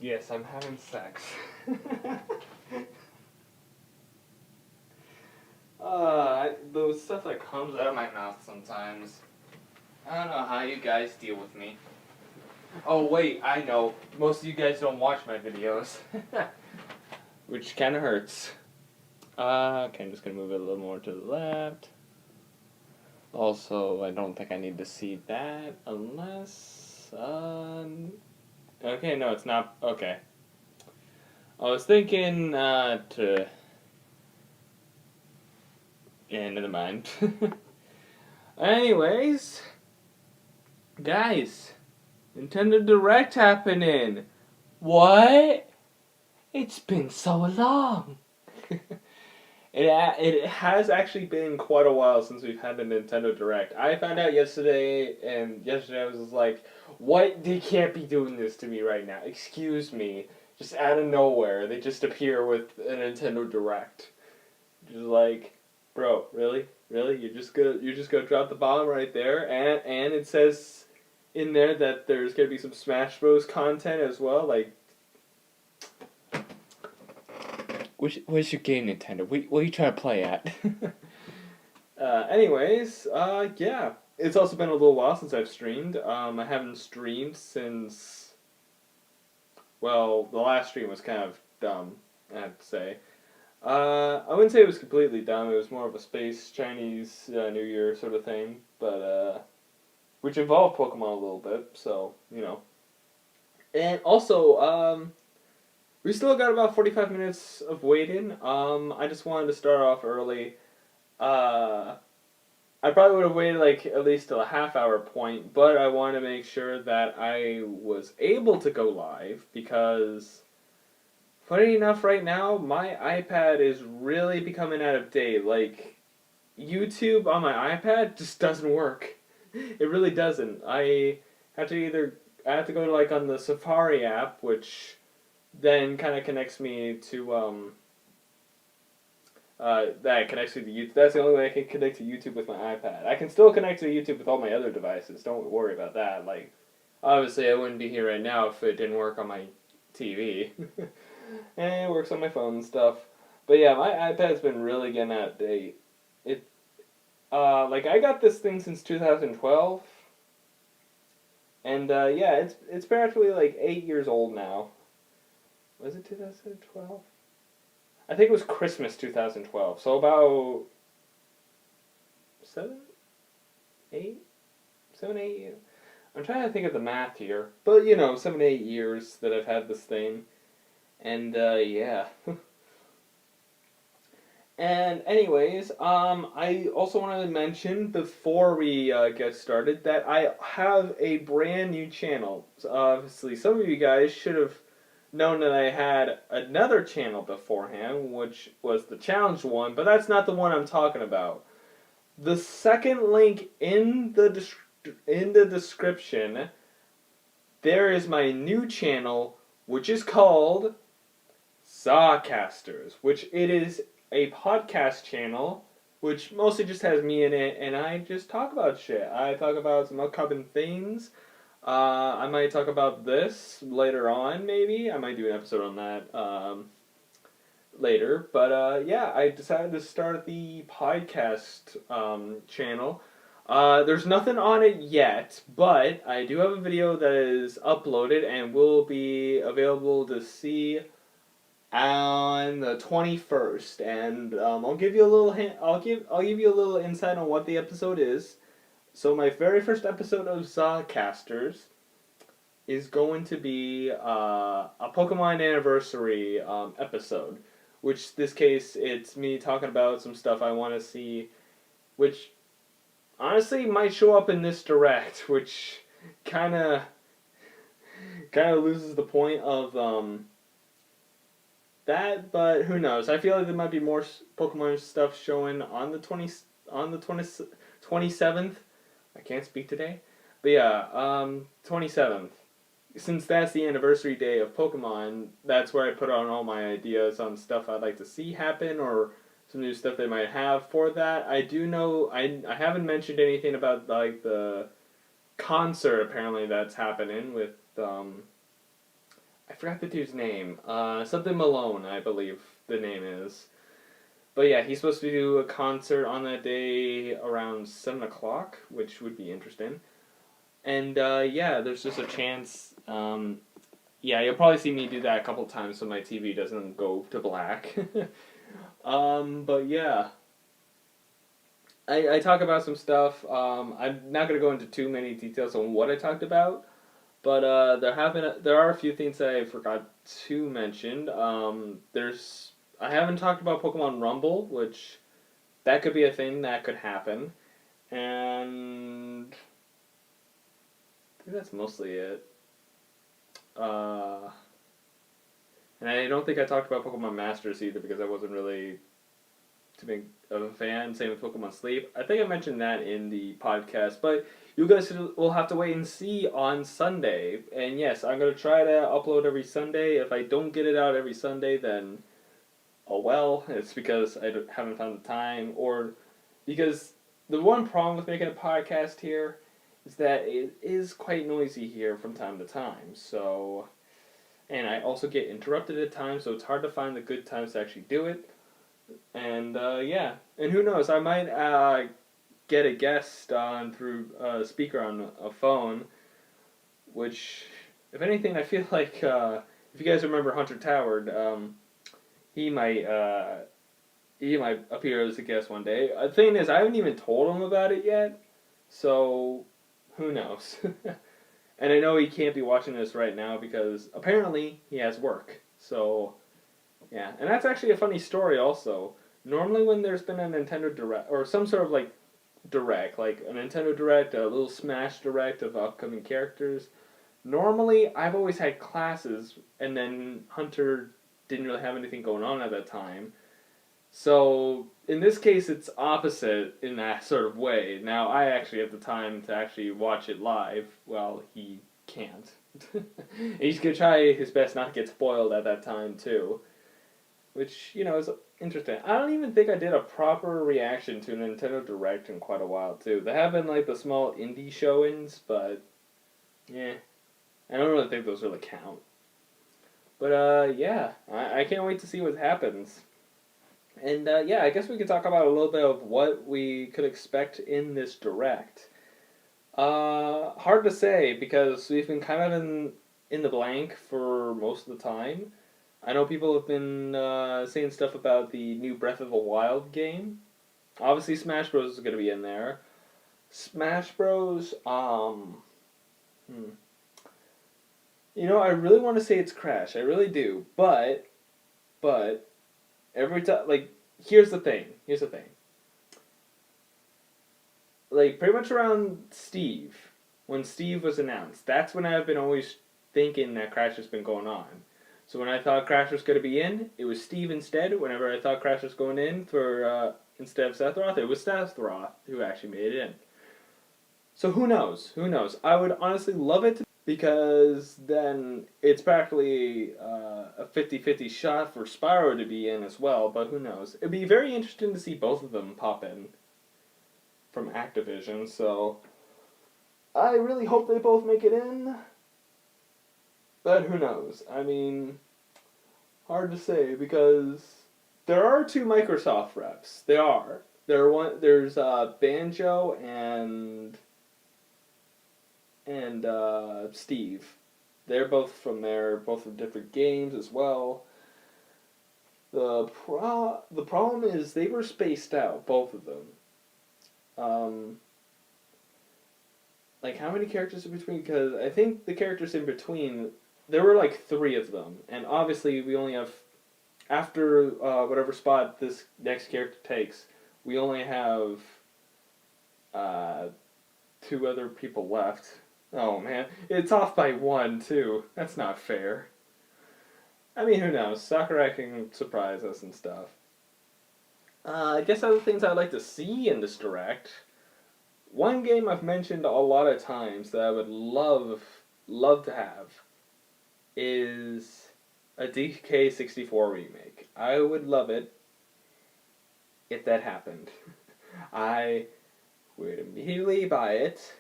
Yes, I'm having sex. The stuff that comes out of my mouth sometimes. I don't know how you guys deal with me. Oh wait, I know. Most of you guys don't watch my videos. Which kinda hurts. Okay, I'm just gonna move it a little more to the left. Also, I don't think I need to see that unless, okay, no, it's not, okay. I was thinking, yeah, never mind. Anyways, guys, Nintendo Direct happening. What? It's been so long. It has actually been quite a while since we've had a Nintendo Direct. I found out yesterday, and yesterday I was just like, what? They can't be doing this to me right now. Excuse me. Just out of nowhere, they just appear with a Nintendo Direct. Just like, bro, really? Really? You're just gonna drop the bomb right there, and it says in there that there's gonna be some Smash Bros. Content as well, like, where's your game, Nintendo? What are you trying to play at? Anyways, yeah. It's also been a little while since I've streamed. I haven't streamed since, well, the last stream was kind of dumb, I have to say. I wouldn't say it was completely dumb. It was more of a space Chinese New Year sort of thing, but which involved Pokemon a little bit. So you know, and also we still got about 45 minutes of waiting. I just wanted to start off early. Uh, I probably would have waited like at least till a half hour point, but I wanted to make sure that I was able to go live because, funny enough, right now my iPad is really becoming out of date. Like, YouTube on my iPad just doesn't work. It really doesn't. I have to go to like on the Safari app, which then kind of connects me to that connects me to YouTube. That's the only way I can connect to YouTube with my iPad. I can still connect to YouTube with all my other devices. Don't worry about that. Like, obviously, I wouldn't be here right now if it didn't work on my TV. And it works on my phone and stuff. But yeah, my iPad's been really getting out of date. It, like, I got this thing since 2012. And yeah, it's practically like 8 years old now. Was it 2012? I think it was Christmas 2012. So about 7, 8, 7, 8. I'm trying to think of the math here, but you know, 7, 8 years that I've had this thing, and yeah. And anyways, I also wanted to mention before we get started that I have a brand new channel. So obviously, some of you guys should have known that I had another channel beforehand, which was the challenge one, but that's not the one I'm talking about. The second link in the description, there is my new channel, which is called Zawcasters, which it is a podcast channel, which mostly just has me in it, and I just talk about shit. I talk about some upcoming things. I might talk about this later on, maybe. I might do an episode on that later. But yeah, I decided to start the podcast channel. There's nothing on it yet, but I do have a video that is uploaded and will be available to see on the 21st, and I'll give you a little hint. I'll give you a little insight on what the episode is. So my very first episode of Zawcasters is going to be a Pokemon anniversary episode, which this case it's me talking about some stuff I want to see, which honestly might show up in this direct, which kind of loses the point of that, but who knows? I feel like there might be more Pokemon stuff showing on the 27th. I can't speak today. But yeah, 27th. Since that's the anniversary day of Pokemon, that's where I put on all my ideas on stuff I'd like to see happen or some new stuff they might have for that. I do know I haven't mentioned anything about like the concert apparently that's happening with I forgot the dude's name. Something Malone, I believe the name is. But yeah, he's supposed to do a concert on that day around 7 o'clock, which would be interesting. And yeah, there's just a chance. Yeah, you'll probably see me do that a couple times so my TV doesn't go to black. But yeah, I talk about some stuff. I'm not gonna go into too many details on what I talked about, but there are a few things that I forgot to mention. I haven't talked about Pokemon Rumble, which that could be a thing that could happen, and I think that's mostly it. Uh, and I don't think I talked about Pokemon Masters either because I wasn't really too big of a fan. Same with Pokemon Sleep. I think I mentioned that in the podcast, but you guys will have to wait and see on Sunday. And yes, I'm gonna try to upload every Sunday. If I don't get it out every Sunday, then oh well. It's because haven't found the time, or because the one problem with making a podcast here is that it is quite noisy here from time to time. So, and I also get interrupted at times, so it's hard to find the good times to actually do it. And yeah, and who knows? I might get a guest on through a speaker on a phone. Which, if anything, I feel like if you guys remember Hunter Toward, he might he might appear as a guest one day. The thing is, I haven't even told him about it yet, so who knows? And I know he can't be watching this right now because apparently he has work. So yeah, and that's actually a funny story also. Normally when there's been a Nintendo Direct, or some sort of like Direct, like a Nintendo Direct, a little Smash Direct of upcoming characters, normally I've always had classes, and then Hunter didn't really have anything going on at that time. So in this case it's opposite in that sort of way. Now I actually have the time to actually watch it live, while he can't. He's gonna try his best not to get spoiled at that time too. Which, is interesting. I don't even think I did a proper reaction to a Nintendo Direct in quite a while, too. There have been, like, the small indie showings, but, yeah. I don't really think those really count. But, yeah. I can't wait to see what happens. And, yeah, I guess we could talk about a little bit of what we could expect in this Direct. Hard to say, because we've been kind of in the blank for most of the time. I know people have been saying stuff about the new Breath of the Wild game. Obviously, Smash Bros. Is going to be in there. Smash Bros. I really want to say it's Crash. I really do. But every time, like, here's the thing. Like, pretty much around Steve, when Steve was announced, that's when I've been always thinking that Crash has been going on. So when I thought Crash was going to be in, it was Steve instead. Whenever I thought Crash was going in for instead of Sephiroth, it was Sephiroth who actually made it in. So who knows? I would honestly love it because then it's practically a 50-50 shot for Spyro to be in as well, but who knows? It'd be very interesting to see both of them pop in from Activision, so I really hope they both make it in. But who knows? I mean, hard to say because there are two Microsoft reps. There's Banjo and Steve. They're both from there, both from different games as well. The problem is they were spaced out, both of them. Like how many characters in between? Because I think the characters in between, there were like 3 of them, and obviously we only have, after whatever spot this next character takes, we only have 2 other people left. Oh man, it's off by 1 too. That's not fair. I mean, who knows? Sakurai can surprise us and stuff. I guess other things I'd like to see in this Direct. One game I've mentioned a lot of times that I would love to have is a DK64 remake. I would love it if that happened. I would immediately buy it,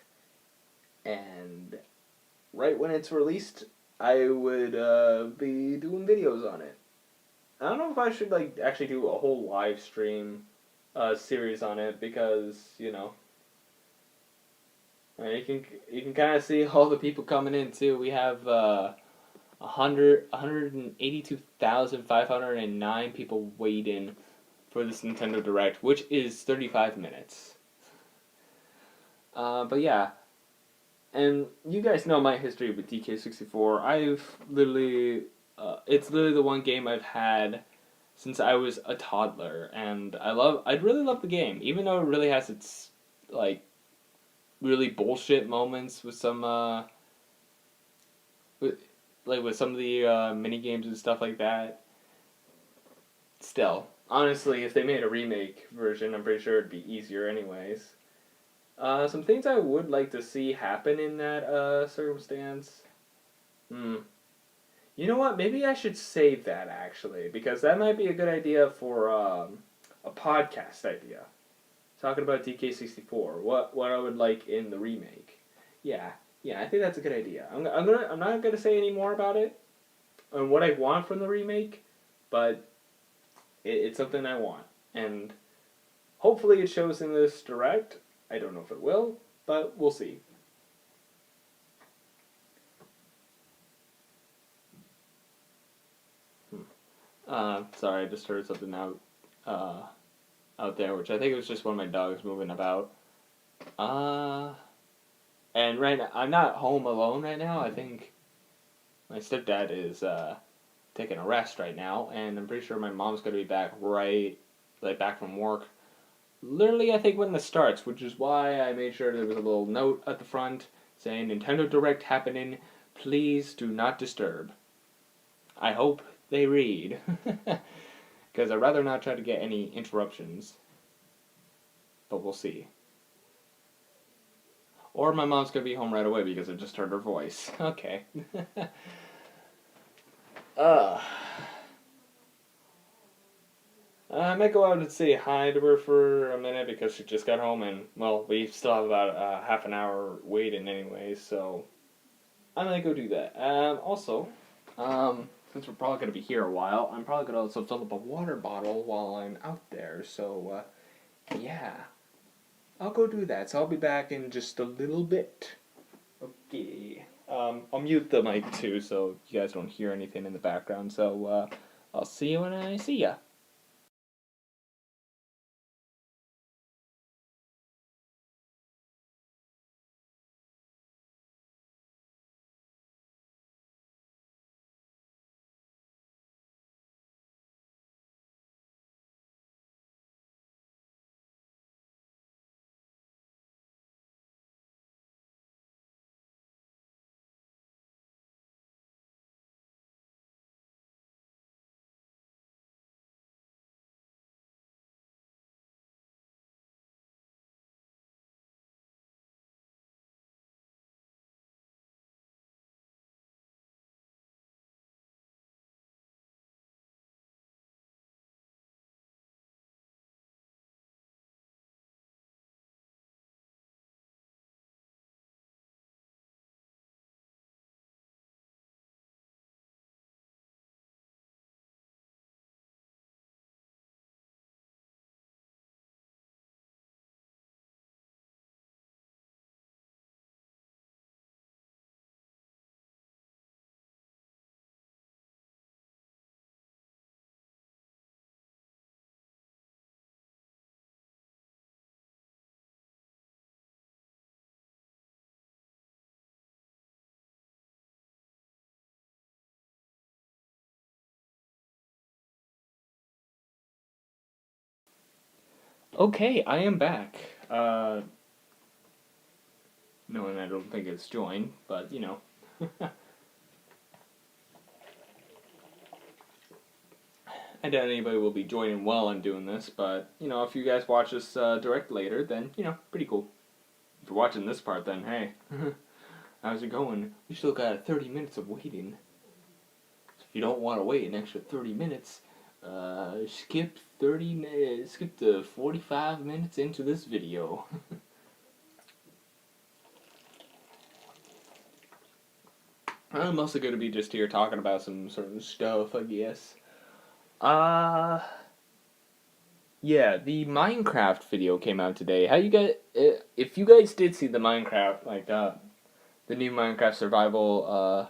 and right when it's released, I would be doing videos on it. I don't know if I should like actually do a whole live stream series on it because you can kind of see all the people coming in too. We have 182,509 people waiting for this Nintendo Direct, which is 35 minutes. But yeah, and you guys know my history with DK64. It's literally the one game I've had since I was a toddler, and I'd really love the game, even though it really has its, like, really bullshit moments with some, with some of the mini games and stuff like that. Still, honestly, if they made a remake version, I'm pretty sure it'd be easier anyways. Some things I would like to see happen in that circumstance. Hmm. You know what? Maybe I should save that actually, because that might be a good idea for a podcast idea. Talking about DK64, what I would like in the remake. Yeah, yeah, I think that's a good idea. I'm not gonna say any more about it and what I want from the remake, but it's something I want, and hopefully it shows in this direct. I don't know if it will, but we'll see. Sorry, I just heard something uh, out there, which I think it was just one of my dogs moving about. Uh, and right now, I'm not home alone right now. I think my stepdad is taking a rest right now, and I'm pretty sure my mom's gonna be back back from work. Literally, I think when this starts, which is why I made sure there was a little note at the front saying Nintendo Direct happening. Please do not disturb. I hope they read, because I'd rather not try to get any interruptions. But we'll see. Or my mom's gonna be home right away because I just heard her voice. Okay. uh, I might go out and say hi to her for a minute because she just got home and, well, we still have about half an hour waiting anyway, so I might go do that. Also, since we're probably going to be here a while, I'm probably going to also fill up a water bottle while I'm out there, so, yeah. I'll go do that, so I'll be back in just a little bit. Okay. I'll mute the mic too so you guys don't hear anything in the background, so, I'll see you when I see ya. Okay, I am back. No, and I don't think it's joined, but, you know. I doubt anybody will be joining while I'm doing this, but, you know, if you guys watch this direct later, then, you know, pretty cool. If you're watching this part, then, hey, how's it going? We still got 30 minutes of waiting. So if you don't want to wait an extra 30 minutes, skip 30 minutes, skip to 45 minutes into this video. I'm also going to be just here talking about some sort of stuff, I guess. Uh, yeah, the Minecraft video came out today. How you guys? If you guys did see the Minecraft, the new Minecraft Survival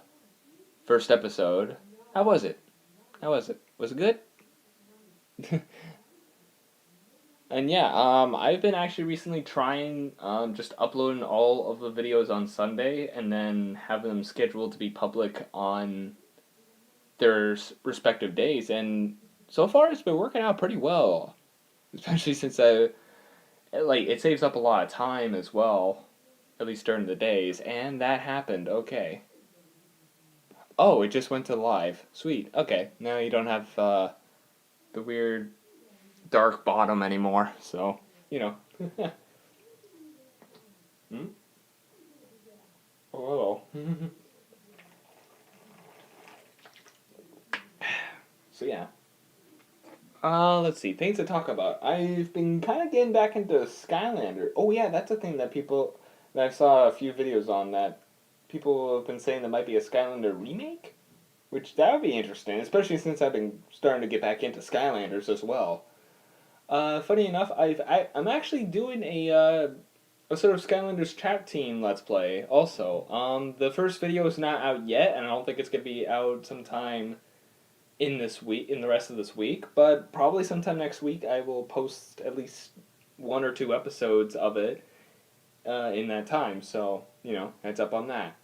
first episode, how was it? How was it? Was it good? And yeah, I've been actually recently trying just uploading all of the videos on Sunday and then having them scheduled to be public on their respective days, and so far it's been working out pretty well. Especially since it saves up a lot of time as well, at least during the days, and that happened. Okay. Oh, it just went to live. Sweet. Okay, now you don't have the weird dark bottom anymore. So you know. Hmm? Oh, hello. So yeah. Let's see. Things to talk about. I've been kind of getting back into Skylander. Oh yeah, that's a thing that I saw a few videos on, that people have been saying there might be a Skylander remake, which that would be interesting, especially since I've been starting to get back into Skylanders as well. Funny enough, I'm actually doing a sort of Skylanders chat team let's play also. The first video is not out yet, and I don't think it's gonna be out sometime in the rest of this week, but probably sometime next week I will post at least one or two episodes of it in that time. So heads up on that.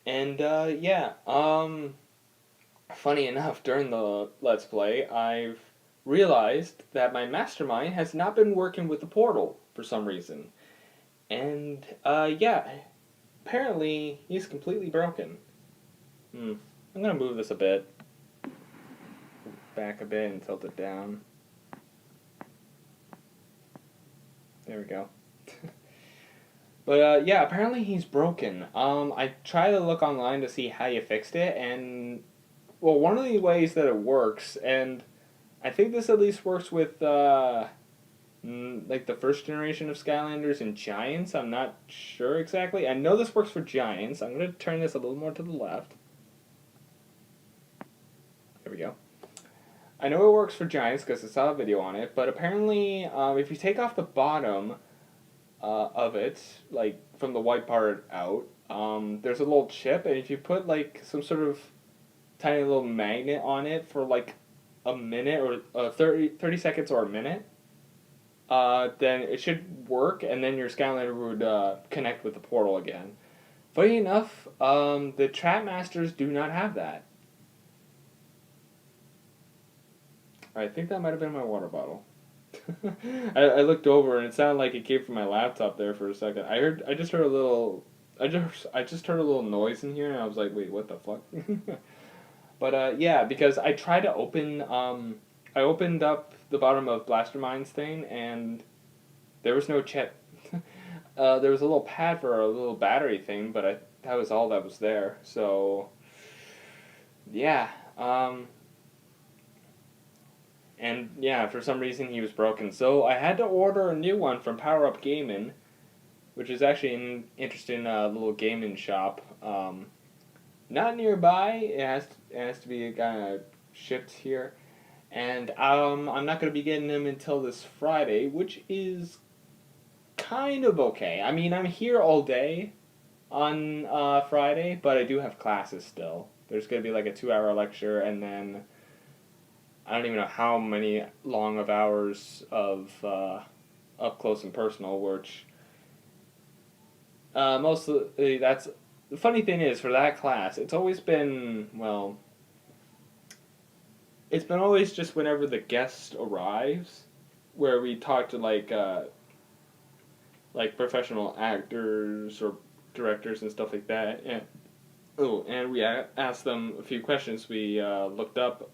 And yeah, funny enough, during the let's play, I've realized that my mastermind has not been working with the portal for some reason, and yeah, apparently he's completely broken. I'm gonna move this a bit back a bit and tilt it down. There we go. But yeah, apparently he's broken. I tried to look online to see how you fixed it, and well, one of the ways that it works, and I think this at least works with like the first generation of Skylanders and Giants. I'm not sure exactly. I know this works for Giants. I'm gonna turn this a little more to the left. There we go. I know it works for Giants because I saw a video on it, but apparently, if you take off the bottom of it, like from the white part out, there's a little chip, and if you put like some sort of tiny little magnet on it for like a minute or 30 seconds or a minute, then it should work, and then your Skylander would connect with the portal again. Funny enough, the Trap Masters do not have that. I think that might have been my water bottle. I looked over and it sounded like it came from my laptop there for a second. I just heard a little I just heard a little noise in here and I was like, wait, what the fuck? But yeah, because I tried to I opened up the bottom of Blastermind's thing and there was no chip. There was a little pad for a little battery thing, but that was all that was there. So yeah, and yeah, for some reason he was broken. So I had to order a new one from Power Up Gaming, which is actually an interesting little gaming shop. Not nearby. It has to be kind of shipped here, and I'm not going to be getting them until this Friday, which is kind of okay. I mean, I'm here all day on Friday, but I do have classes still. There's going to be like a 2-hour lecture, and then I don't even know how many long of hours of up close and personal, which mostly that's the funny thing is for that class, it's always been it's been always just whenever the guest arrives, where we talk to like professional actors or directors and stuff like that, and we ask them a few questions we looked up.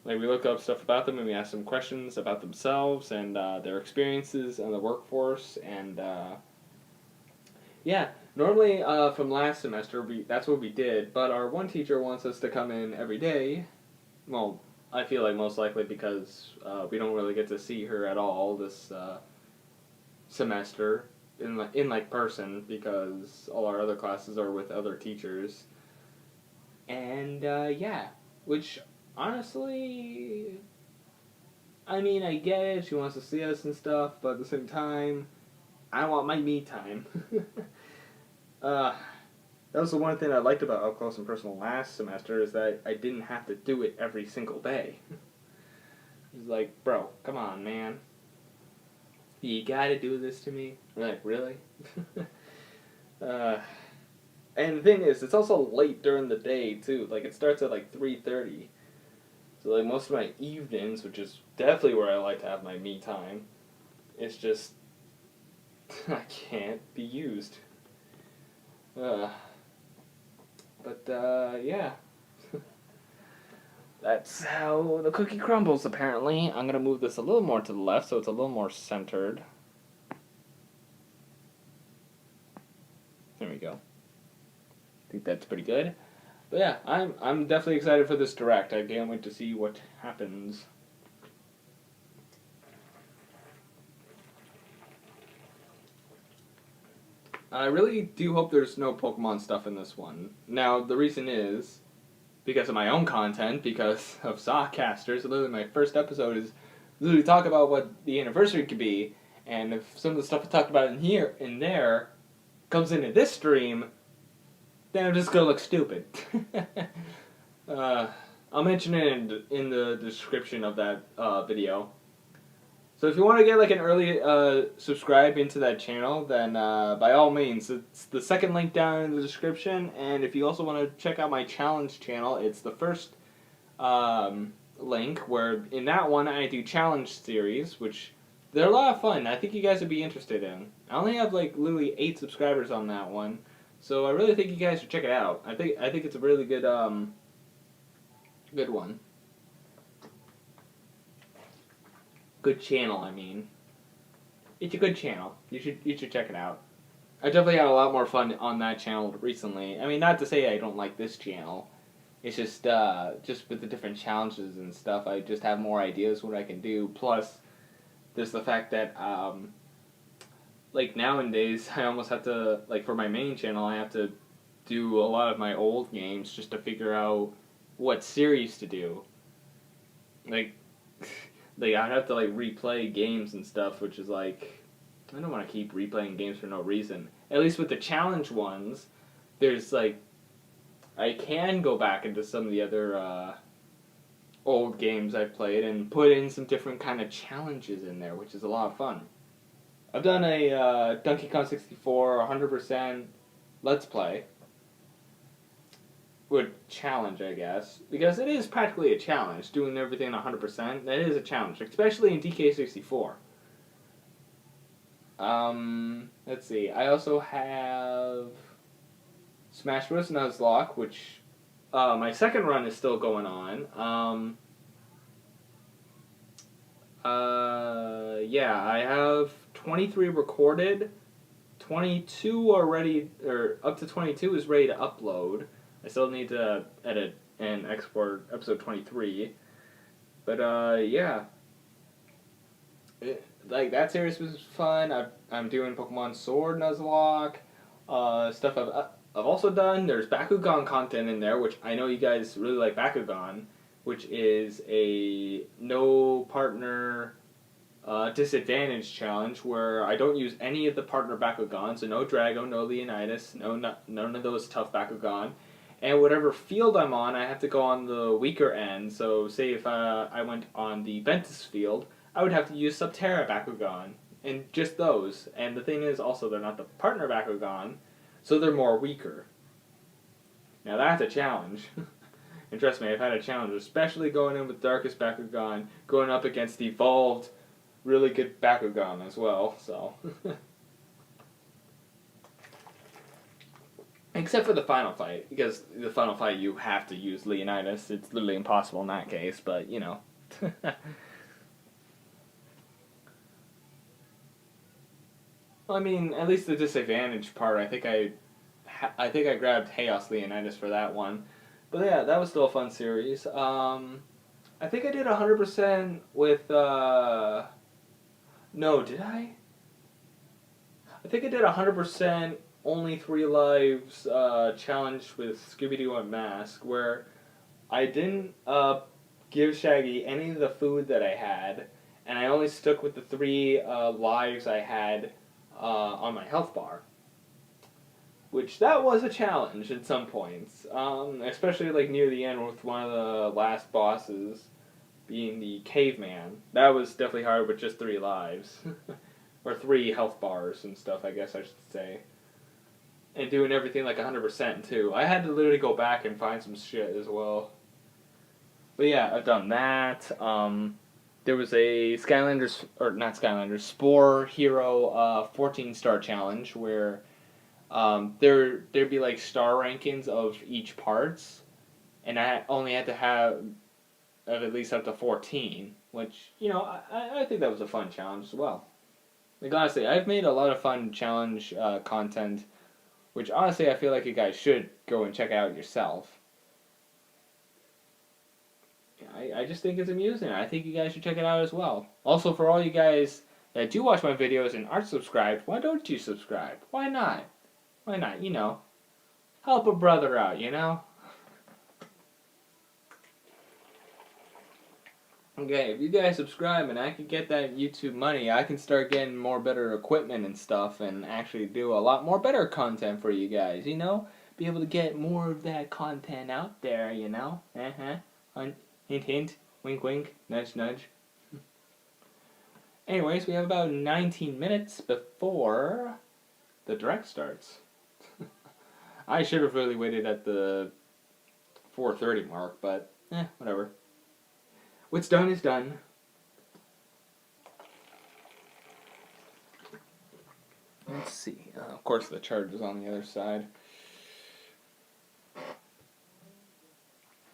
Like, we look up stuff about them and we ask them questions about themselves and their experiences in the workforce. And, yeah, normally from last semester, that's what we did. But our one teacher wants us to come in every day. Well, I feel like most likely because we don't really get to see her at all this semester in person because all our other classes are with other teachers. And yeah, which honestly, I mean, I get it. She wants to see us and stuff, but at the same time, I want my me time. uh, that was the one thing I liked about Up Close and Personal last semester is that I didn't have to do it every single day. It was like, bro, come on, man. You gotta do this to me? I'm like, really? uh, and the thing is, it's also late during the day, too. Like, it starts at like 3:30. So, like, most of my evenings, which is definitely where I like to have my me time, it's just, I can't be used. Uh, yeah. That's how the cookie crumbles, apparently. I'm gonna move this a little more to the left so it's a little more centered. There we go. I think that's pretty good. But yeah, I'm definitely excited for this direct. I can't wait to see what happens. I really do hope there's no Pokemon stuff in this one. Now, the reason is because of my own content, because of Sockcasters. Literally, my first episode is literally talk about what the anniversary could be, and if some of the stuff I talked about in there comes into this stream, then I'm just gonna look stupid. I'll mention it in the description of that video. So if you want to get like an early subscribe into that channel, then by all means, it's the second link down in the description. And if you also want to check out my challenge channel, it's the first link where in that one I do challenge series, which they're a lot of fun. I think you guys would be interested in. I only have like literally 8 subscribers on that one, so I really think you guys should check it out. I think it's a really good good one. Good channel, I mean. It's a good channel. You should check it out. I definitely had a lot more fun on that channel recently. I mean, not to say I don't like this channel. It's just with the different challenges and stuff, I just have more ideas what I can do. Plus, there's the fact that like nowadays, I almost have to like for my main channel, I have to do a lot of my old games just to figure out what series to do. Like. Like I'd have to like replay games and stuff, which is like I don't want to keep replaying games for no reason. At least with the challenge ones, there's like I can go back into some of the other old games I've played and put in some different kind of challenges in there, which is a lot of fun. I've done a Donkey Kong 64 100% Let's Play. Would challenge, I guess, because it is practically a challenge. Doing everything 100%, that is a challenge, especially in DK64. Let's see. I also have Smash Bros. Nuzlocke, which my second run is still going on. Yeah, I have 23 recorded. 22 are ready, or up to 22 is ready to upload. I still need to edit and export episode 23. But, yeah. Like, that series was fun. I'm doing Pokemon Sword Nuzlocke. Stuff I've also done. There's Bakugan content in there, which I know you guys really like Bakugan, which is a no partner disadvantage challenge where I don't use any of the partner Bakugan, so no Drago, no Leonidas, none of those tough Bakugan. And whatever field I'm on, I have to go on the weaker end. So, say if I went on the Ventus field, I would have to use Subterra Bakugan. And just those. And the thing is, also, they're not the partner Bakugan, so they're more weaker. Now, that's a challenge. And trust me, I've had a challenge, especially going in with Darkest Bakugan, going up against Evolved, really good Bakugan as well, so... Except for the final fight, because the final fight you have to use Leonidas. It's literally impossible in that case, but, you know. Well, I mean, at least the disadvantage part, I think I grabbed Chaos Leonidas for that one. But yeah, that was still a fun series. I think I did 100% with, no, did I? I think I did 100% only 3 lives challenge with Scooby-Doo Unmasked, where I didn't give Shaggy any of the food that I had, and I only stuck with the 3 lives I had on my health bar. Which, that was a challenge at some points, especially like near the end with one of the last bosses being the caveman. That was definitely hard with just 3 lives. Or 3 health bars and stuff, I guess I should say. And doing everything like 100% too. I had to literally go back and find some shit as well. But yeah, I've done that. There was a Skylanders, or not Skylanders, Spore Hero 14-star challenge where there'd be like star rankings of each parts, and I only had to have at least up to 14, which, I think that was a fun challenge as well. Like, honestly, I've made a lot of fun challenge content, which honestly I feel like you guys should go and check out yourself. I just think it's amusing. I think you guys should check it out as well. Also, for all you guys that do watch my videos and aren't subscribed, why don't you subscribe? Why not? Why not? Help a brother out, Okay, if you guys subscribe and I can get that YouTube money, I can start getting more better equipment and stuff and actually do a lot more better content for you guys, Be able to get more of that content out there, Hint, hint, wink, wink, nudge, nudge. Anyways, we have about 19 minutes before the direct starts. I should have really waited at the 4:30 mark, but whatever. What's done is done. Let's see. Of course, the charge is on the other side.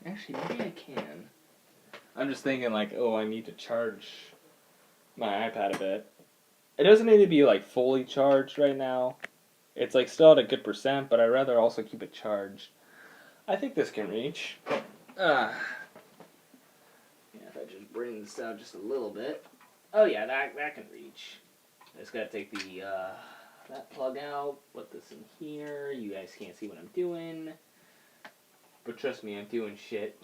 Actually, maybe I can. I'm just thinking like, I need to charge my iPad a bit. It doesn't need to be like fully charged right now. It's like still at a good percent, but I'd rather also keep it charged. I think this can reach. Yeah, if I just bring this out just a little bit. Oh yeah, that can reach. I just gotta take the that plug out, put this in here. You guys can't see what I'm doing, but trust me, I'm doing shit.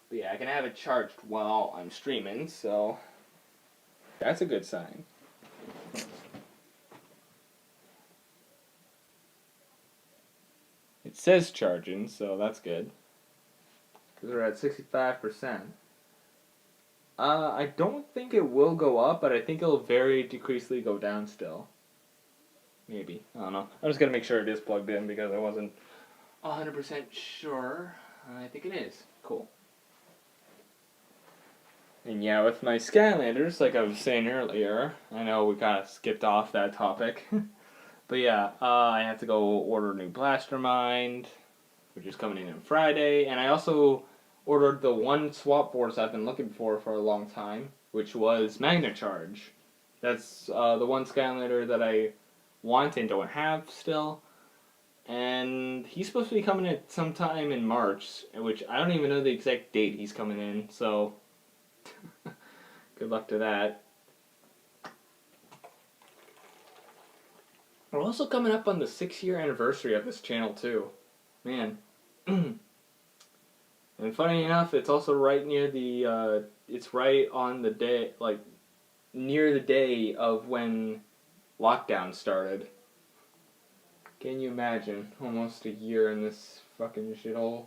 But yeah, I can have it charged while I'm streaming, so that's a good sign. It says charging, so that's good. Because we're at 65%. I don't think it will go up, but I think it'll very decreasingly go down still. Maybe. I don't know. I'm just going to make sure it is plugged in because I wasn't 100% sure. I think it is. Cool. And yeah, with my Skylanders, like I was saying earlier, I know we kind of skipped off that topic. But yeah, I have to go order a new Blastermind, which is coming in on Friday. And I also ordered the one swap force I've been looking for a long time, which was Magna Charge. That's the one Skylander that I want and don't have still. And he's supposed to be coming in sometime in March, which I don't even know the exact date he's coming in, so good luck to that. We're also coming up on the 6-year anniversary of this channel too. Man. And funny enough, it's also right near it's right on the day, like, near the day of when lockdown started. Can you imagine? Almost a year in this fucking shithole.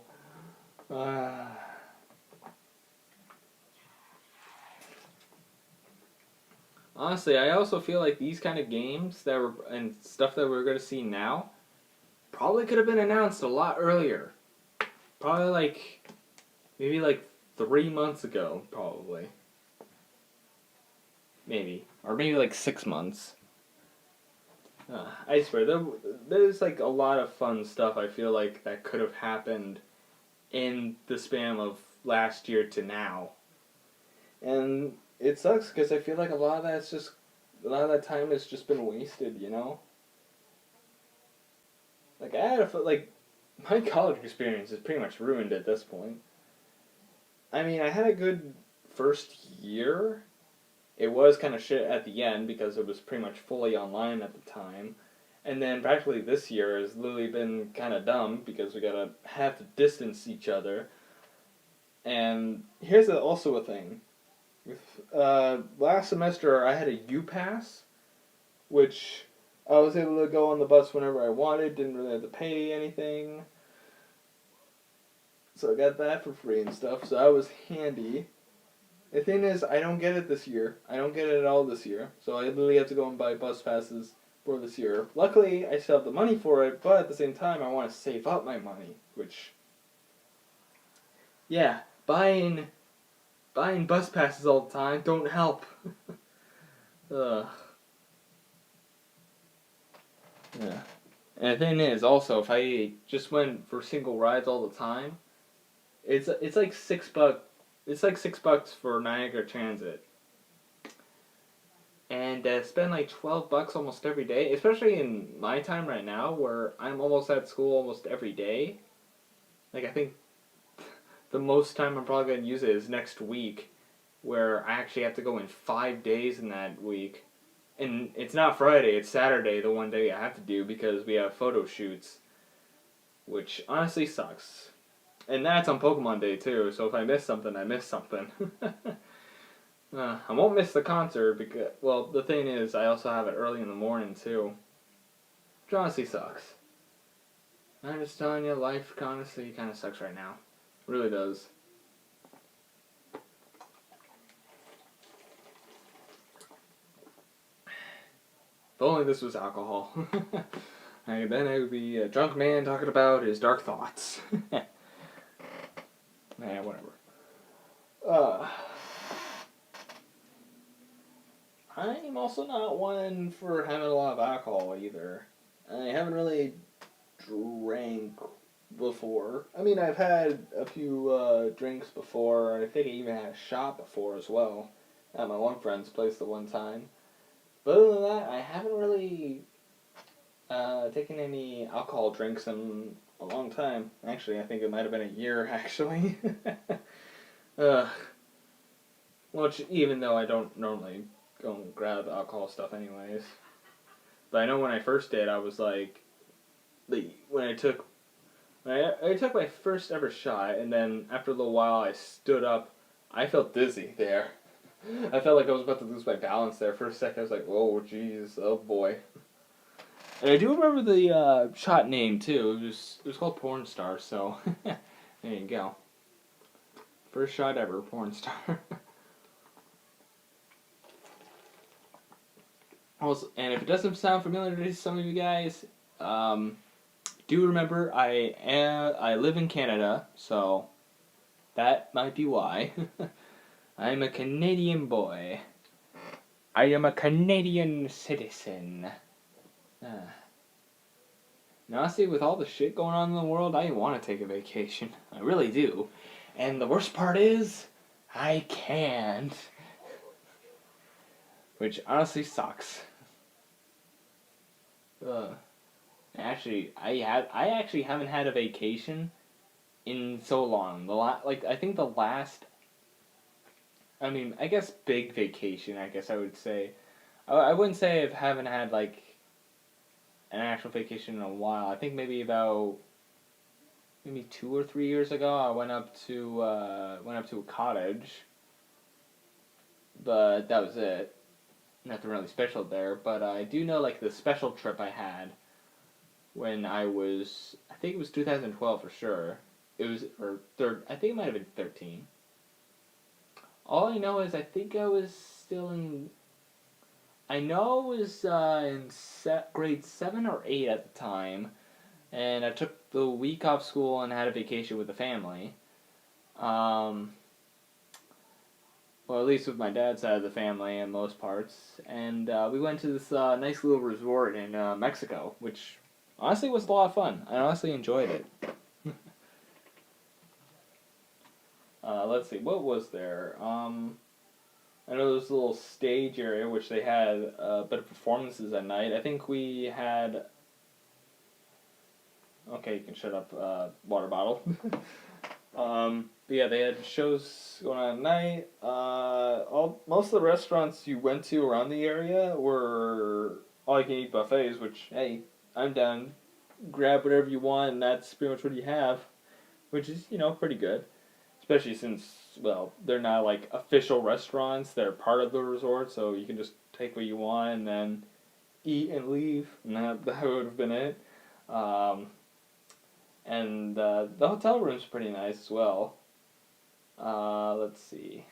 Honestly, I also feel like these kind of games and stuff that we're going to see now probably could have been announced a lot earlier. Probably maybe 3 months ago, probably. Maybe. Or maybe 6 months. I swear, there's a lot of fun stuff I feel like that could have happened in the span of last year to now. And it sucks because I feel like a lot of that time has just been wasted, my college experience is pretty much ruined at this point. I mean, I had a good first year it was kind of shit at the end because it was pretty much fully online at the time. And then practically this year has literally been kind of dumb because we gotta have to distance each other. And here's also a thing. Last semester I had a U-Pass, which I was able to go on the bus whenever I wanted, didn't really have to pay anything. So I got that for free and stuff, so that was handy. The thing is, I don't get it this year. I don't get it at all this year. So I literally have to go and buy bus passes for this year. Luckily, I still have the money for it, but at the same time, I want to save up my money, which... Yeah, buying bus passes all the time don't help. Ugh. Yeah. And the thing is, also, if I just went for single rides all the time, it's like $6. It's like $6 for Niagara Transit, and spend like $12 almost every day. Especially in my time right now, where I'm almost at school almost every day. Like I think the most time I'm probably gonna use it is next week, where I actually have to go in 5 days in that week. And it's not Friday, it's Saturday, the one day I have to do because we have photo shoots, which honestly sucks. And that's on Pokemon Day too, so if I miss something, I miss something. I won't miss the concert because, well, the thing is, I also have it early in the morning too, which honestly sucks. I'm just telling you, life honestly kind of sucks right now. It really does. If only this was alcohol. Then I would be a drunk man talking about his dark thoughts. Nah, whatever. I'm also not one for having a lot of alcohol either. I haven't really drank before. I mean, I've had a few drinks before. I think I even had a shot before as well at my one friend's place the one time. But other than that, I haven't really taken any alcohol drinks in a long time. Actually, I think it might have been a year, actually. Which, even though I don't normally go and grab alcohol stuff anyways. But I know when I first did, I was like, when I took my first ever shot, and then after a little while I stood up, I felt dizzy there. I felt like I was about to lose my balance there. For a second I was like, whoa, jeez, oh boy. And I do remember the shot name too. It was called Porn Star, so there you go. First shot ever, Porn Star. Also, and if it doesn't sound familiar to some of you guys, do remember I live in Canada, so that might be why. I'm a Canadian boy. I am a Canadian citizen. Now, honestly, with all the shit going on in the world, I want to take a vacation. I really do. And the worst part is, I can't. Which honestly sucks. Actually, I actually haven't had a vacation in so long. I think the last, I mean, I guess big vacation, I guess I would say. I wouldn't say I haven't had like an actual vacation in a while. I think maybe 2 or 3 years ago I went up to a cottage. But that was it. Nothing really special there, but I do know like the special trip I had when I think it was 2012 for sure. It was, I think it might have been 13. All I know is I think I was still I know I was in grade 7 or 8 at the time, and I took the week off school and had a vacation with the family. Well, at least with my dad's side of the family in most parts. And we went to this nice little resort in Mexico, which honestly was a lot of fun. I honestly enjoyed it. Let's see, what was there? I know there was a little stage area which they had a bit of performances at night. I think we had... Okay, you can shut up, water bottle. But yeah, they had shows going on at night. Most of the restaurants you went to around the area were all you can eat buffets, which hey, I'm down. Grab whatever you want, and that's pretty much what you have, which is pretty good. Especially since they're not like official restaurants; they're part of the resort, so you can just take what you want and then eat and leave, and that would have been it. Um, and the hotel room's pretty nice as well. Let's see.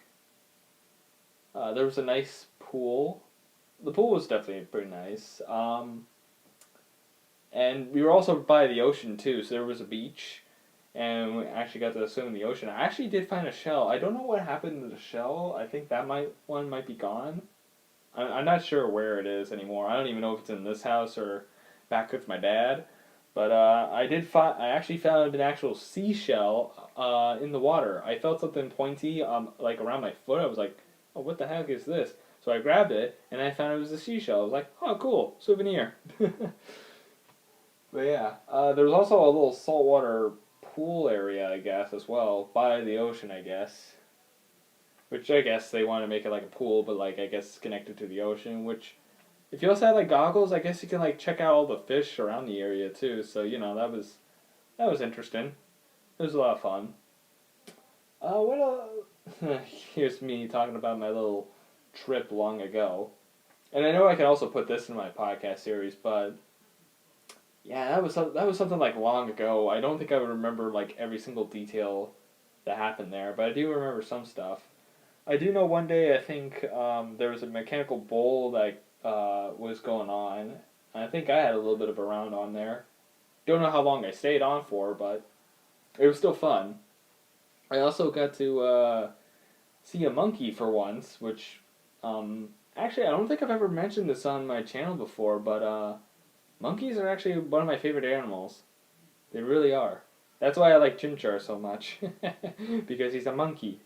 There was a nice pool. The pool was definitely pretty nice. And we were also by the ocean too, so there was a beach, and we actually got to swim in the ocean. I actually did find a shell. I don't know what happened to the shell. I think that one might be gone. I'm not sure where it is anymore. I don't even know if it's in this house or back with my dad. But I actually found an actual seashell in the water. I felt something pointy like around my foot. I was like, oh, what the heck is this? So I grabbed it and I found it was a seashell. I was like, oh, cool, souvenir. But yeah, there was also a little saltwater pool area, I guess, as well by the ocean, I guess. Which I guess they want to make it like a pool, but like I guess connected to the ocean. Which, if you also had like goggles, I guess you can like check out all the fish around the area too. So that was interesting. It was a lot of fun. What else? Here's me talking about my little trip long ago, and I know I can also put this in my podcast series, but yeah, that was something like long ago. I don't think I would remember like every single detail that happened there, but I do remember some stuff. I do know one day I think there was a mechanical bull that was going on. I think I had a little bit of a round on there. Don't know how long I stayed on for, but it was still fun. I also got to see a monkey for once, which actually I don't think I've ever mentioned this on my channel before, but monkeys are actually one of my favorite animals. They really are. That's why I like Chimchar so much, because he's a monkey.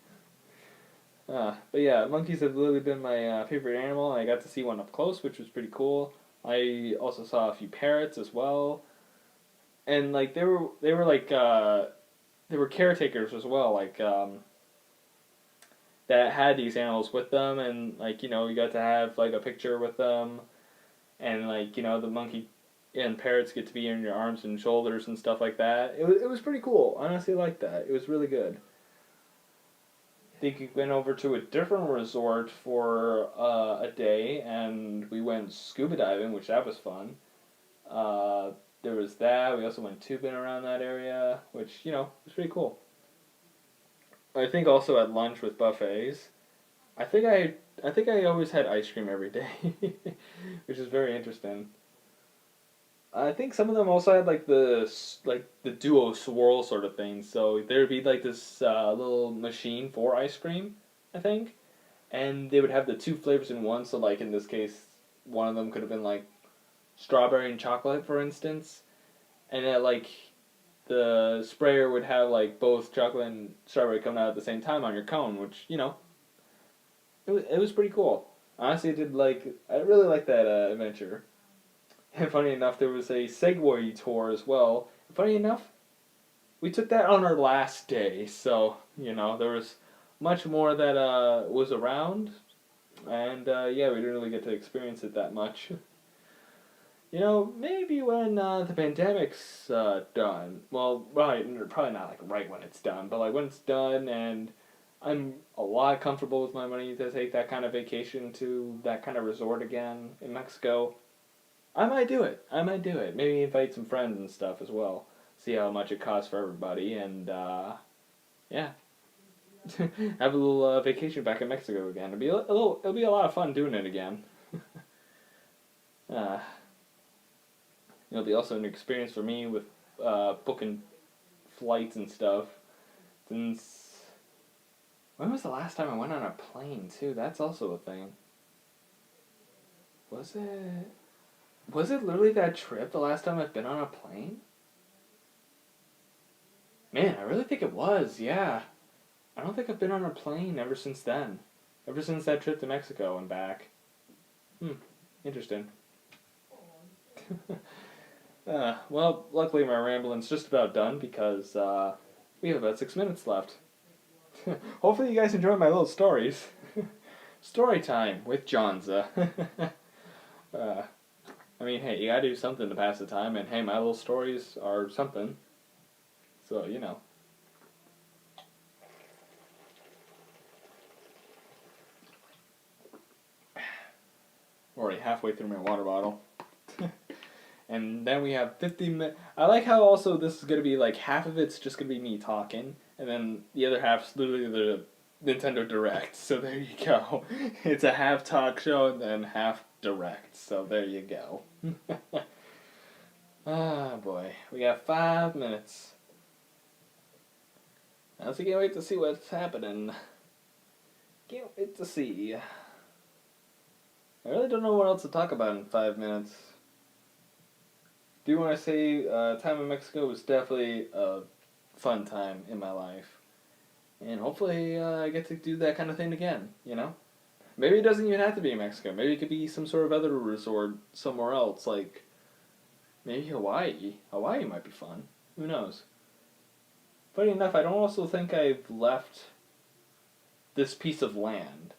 But yeah, monkeys have literally been my favorite animal, and I got to see one up close, which was pretty cool. I also saw a few parrots as well, and like they were like they were caretakers as well, like that had these animals with them, and like you got to have like a picture with them, and like the monkey and parrots get to be in your arms and shoulders and stuff like that. It was pretty cool. I honestly liked that. It was really good. I think we went over to a different resort for a day, and we went scuba diving, which that was fun. Uh, there was that. We also went tubing around that area, which was pretty cool. I think also at lunch with buffets. I think I always had ice cream every day, which is very interesting. I think some of them also had like the duo swirl sort of thing. So there'd be like this little machine for ice cream, I think, and they would have the two flavors in one. So like in this case, one of them could have been like strawberry and chocolate, for instance, and then like the sprayer would have like both chocolate and strawberry coming out at the same time on your cone, which it was pretty cool. Honestly, I really liked that adventure. And funny enough, there was a Segway tour as well. Funny enough, we took that on our last day, so there was much more that was around, and yeah, we didn't really get to experience it that much. Maybe when the pandemic's done. Well, right, probably not like right when it's done, but like when it's done and I'm a lot comfortable with my money to take that kind of vacation to that kind of resort again in Mexico. I might do it. I might do it. Maybe invite some friends and stuff as well. See how much it costs for everybody, and yeah, have a little vacation back in Mexico again. It'll be a lot of fun doing it again. Uh, it'll be also an experience for me with booking flights and stuff. Since when was the last time I went on a plane too? That's also a thing. Was it? Was it literally that trip the last time I've been on a plane? Man, I really think it was, yeah. I don't think I've been on a plane ever since then. Ever since that trip to Mexico and back. Interesting. Well, luckily my rambling's just about done because We have about 6 minutes left. Hopefully you guys enjoy my little stories. Story time with Johnza. uh, I mean, hey, you gotta do something to pass the time, and hey, my little stories are something. So, you know. Already halfway through my water bottle. And then we have 50 minutes. I like how also this is going to be like half of it's just going to be me talking, and then the other half's literally the Nintendo Direct. So there you go. It's a half talk show and then half direct. So there you go. Ah, boy. We got 5 minutes. I also can't wait to see what's happening. Can't wait to see. I really don't know what else to talk about in 5 minutes. Do want to say time in Mexico was definitely a fun time in my life. And hopefully I get to do that kind of thing again, you know? Maybe it doesn't even have to be in Mexico. Maybe it could be some sort of other resort somewhere else, like maybe Hawaii. Hawaii might be fun. Who knows? Funny enough, I don't also think I've left this piece of land.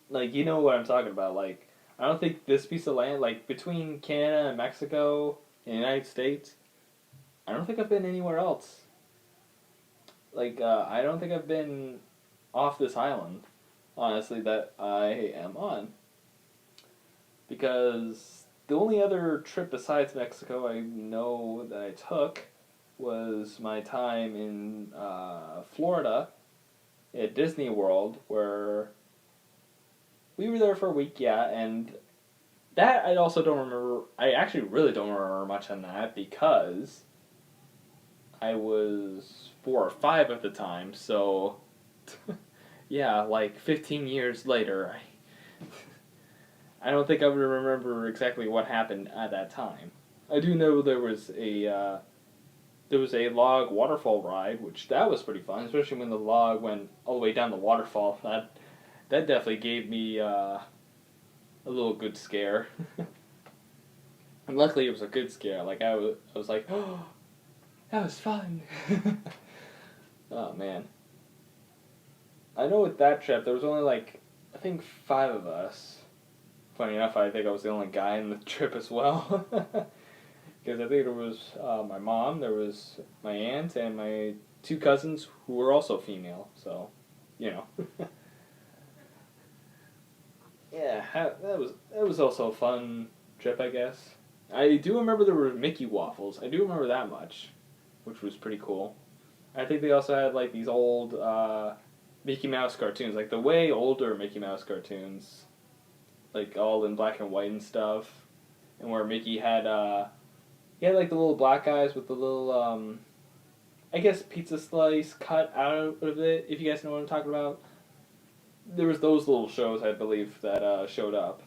Like, you know what I'm talking about. Like, I don't think this piece of land, like, between Canada and Mexico and the United States, I don't think I've been anywhere else. Like, I don't think I've been off this island, honestly, that I am on. Because the only other trip besides Mexico I know that I took was my time in Florida at Disney World, where we were there for a week, yeah, and that I also don't remember. I actually really don't remember much on that because I was 4 or 5 at the time, so yeah, like 15 years later, I don't think I would remember exactly what happened at that time. I do know there was a log waterfall ride, which that was pretty fun, especially when the log went all the way down the waterfall. That definitely gave me a little good scare. And luckily it was a good scare. Like I was like, oh, that was fun. Oh man. I know with that trip there was only like I think 5 of us. Funny enough, I think I was the only guy in the trip as well. Because I think there was my mom, there was my aunt, and my 2 cousins who were also female. So, you know. Yeah, that was also a fun trip, I guess. I do remember there were Mickey waffles. I do remember that much, which was pretty cool. I think they also had like these old Mickey Mouse cartoons, like the way older Mickey Mouse cartoons, like all in black and white and stuff, and where Mickey had he had like the little black guys with the little I guess pizza slice cut out of it. If you guys know what I'm talking about, there was those little shows I believe that showed up.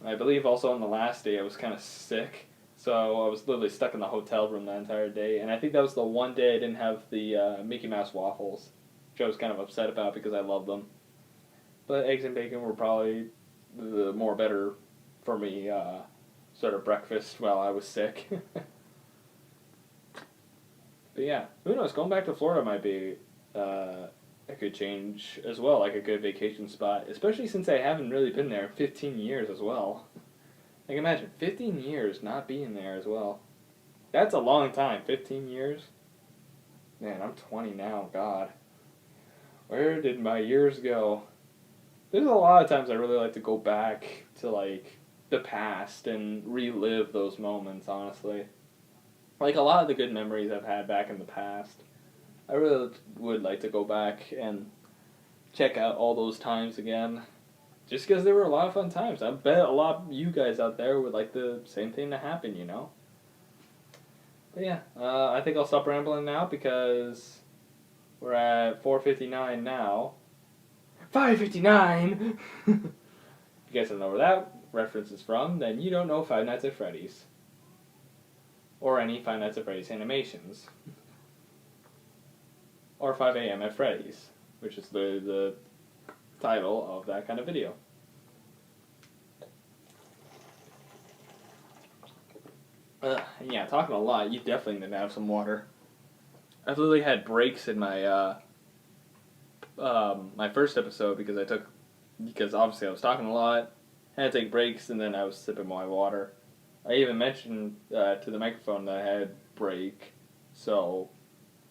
I believe also on the last day I was kind of sick, so I was literally stuck in the hotel room the entire day. And I think that was the one day I didn't have the Mickey Mouse waffles, which I was kind of upset about because I love them. But eggs and bacon were probably the more better for me sort of breakfast while I was sick. But yeah, who knows? Going back to Florida might be a good change as well, like a good vacation spot, especially since I haven't really been there in 15 years as well. Like imagine 15 years not being there as well. That's a long time. 15 years. Man, I'm 20 now. God, where did my years go? There's a lot of times I really like to go back to like the past and relive those moments. Honestly, like a lot of the good memories I've had back in the past. I really would like to go back and check out all those times again. Just because they were a lot of fun times. I bet a lot of you guys out there would like the same thing to happen, you know? But yeah, I think I'll stop rambling now because we're at 4:59 now. 5:59! If you guys don't know where that reference is from, then you don't know Five Nights at Freddy's. Or any Five Nights at Freddy's animations. Or 5 a.m. at Freddy's, which is the title of that kind of video. Yeah, talking a lot, you definitely need to have some water. I've literally had breaks in my my first episode because obviously I was talking a lot, had to take breaks, and then I was sipping my water. I even mentioned to the microphone that I had break, so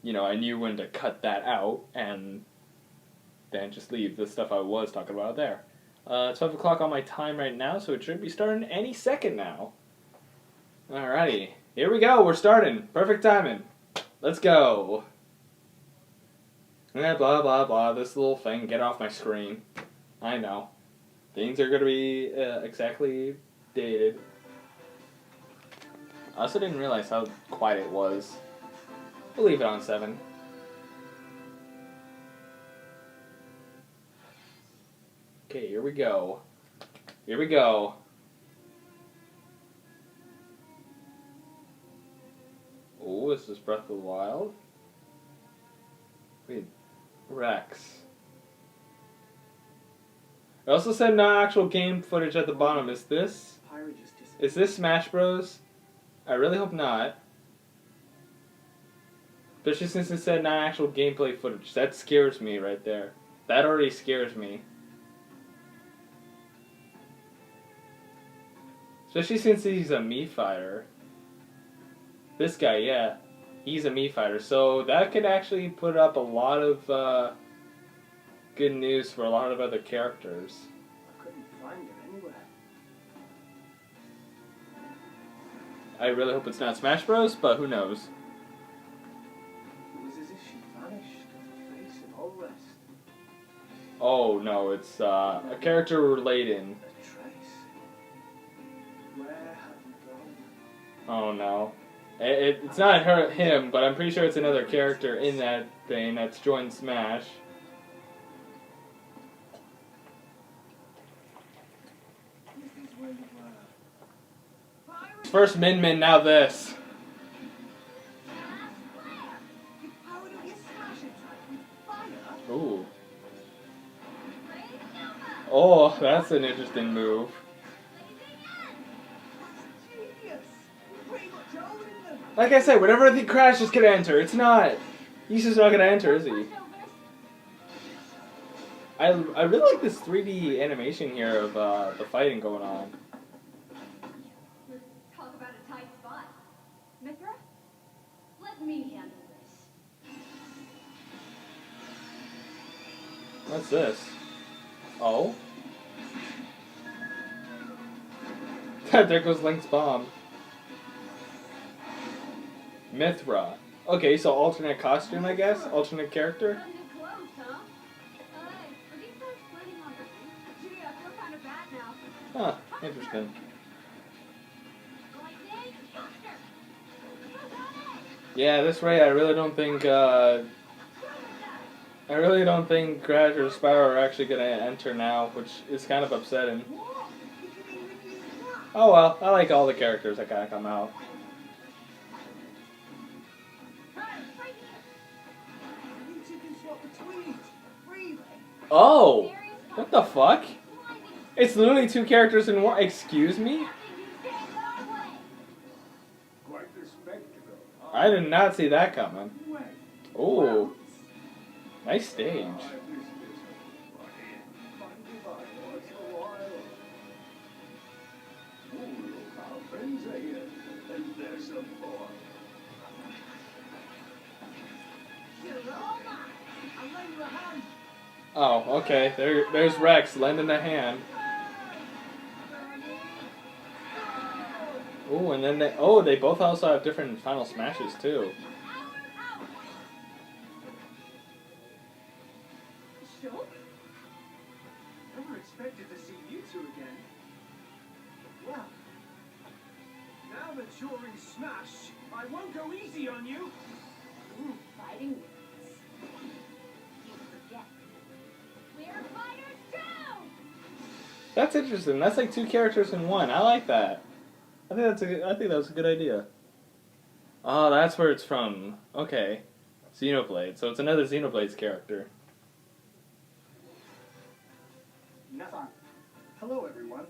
I knew when to cut that out and then just leave the stuff I was talking about there. It's 5 o'clock on my time right now, so it should be starting any second now. Alrighty, here we go. We're starting. Perfect timing. Let's go. Blah, blah, blah. This little thing. Get off my screen. I know. Things are going to be exactly dated. I also didn't realize how quiet it was. We'll leave it on 7. Okay, here we go. Here we go. Oh, this is Breath of the Wild. Wait, Rex. I also said no actual game footage at the bottom. Is this Smash Bros? I really hope not. Especially since it said not actual gameplay footage. That scares me right there. That already scares me. Especially since he's a Mii fighter. This guy, yeah. He's a Mii fighter. So that could actually put up a lot of good news for a lot of other characters. I couldn't find it anywhere. I really hope it's not Smash Bros, but who knows. It was as if she vanished off the face of all rest. Oh no, it's a character relating. A trace. Where have you gone? Oh no. It's not him, but I'm pretty sure it's another character in that thing that's joined Smash. This is where you were. First Min Min, now this. Ooh. Oh, that's an interesting move. Like I said, whenever the Crash is gonna enter, it's not. He's just not gonna enter, is he? I really like this 3D animation here of the fighting going on. Talk about a tight spot. Mithra, let me handle this. What's this? Oh? There goes Link's bomb. Mithra. Okay, so alternate costume, I guess? Alternate character? Some new clothes, huh? Hey, are these guys planning on this? Gee, I feel kind of bad now. Huh, interesting. Yeah, this Ray, I really don't think Crash or Spyro are actually gonna enter now, which is kind of upsetting. Oh well, I like all the characters that kinda come out. Oh! What the fuck? It's literally 2 characters in one. Excuse me? Quite the spectacle. I did not see that coming. Oh, nice stage. Oh, okay. There's Rex lending a hand. Oh, and then they both also have different final smashes too. Shulk? Never expected to see you two again. Well, now that you're in Smash, I won't go easy on you. Ooh, fighting words. You forget. We're fighters too! That's interesting. That's like 2 characters in one. I like that. I think that was a good idea. Oh, that's where it's from. Okay. Xenoblade. So it's another Xenoblades character. Nathan. Hello, everyone.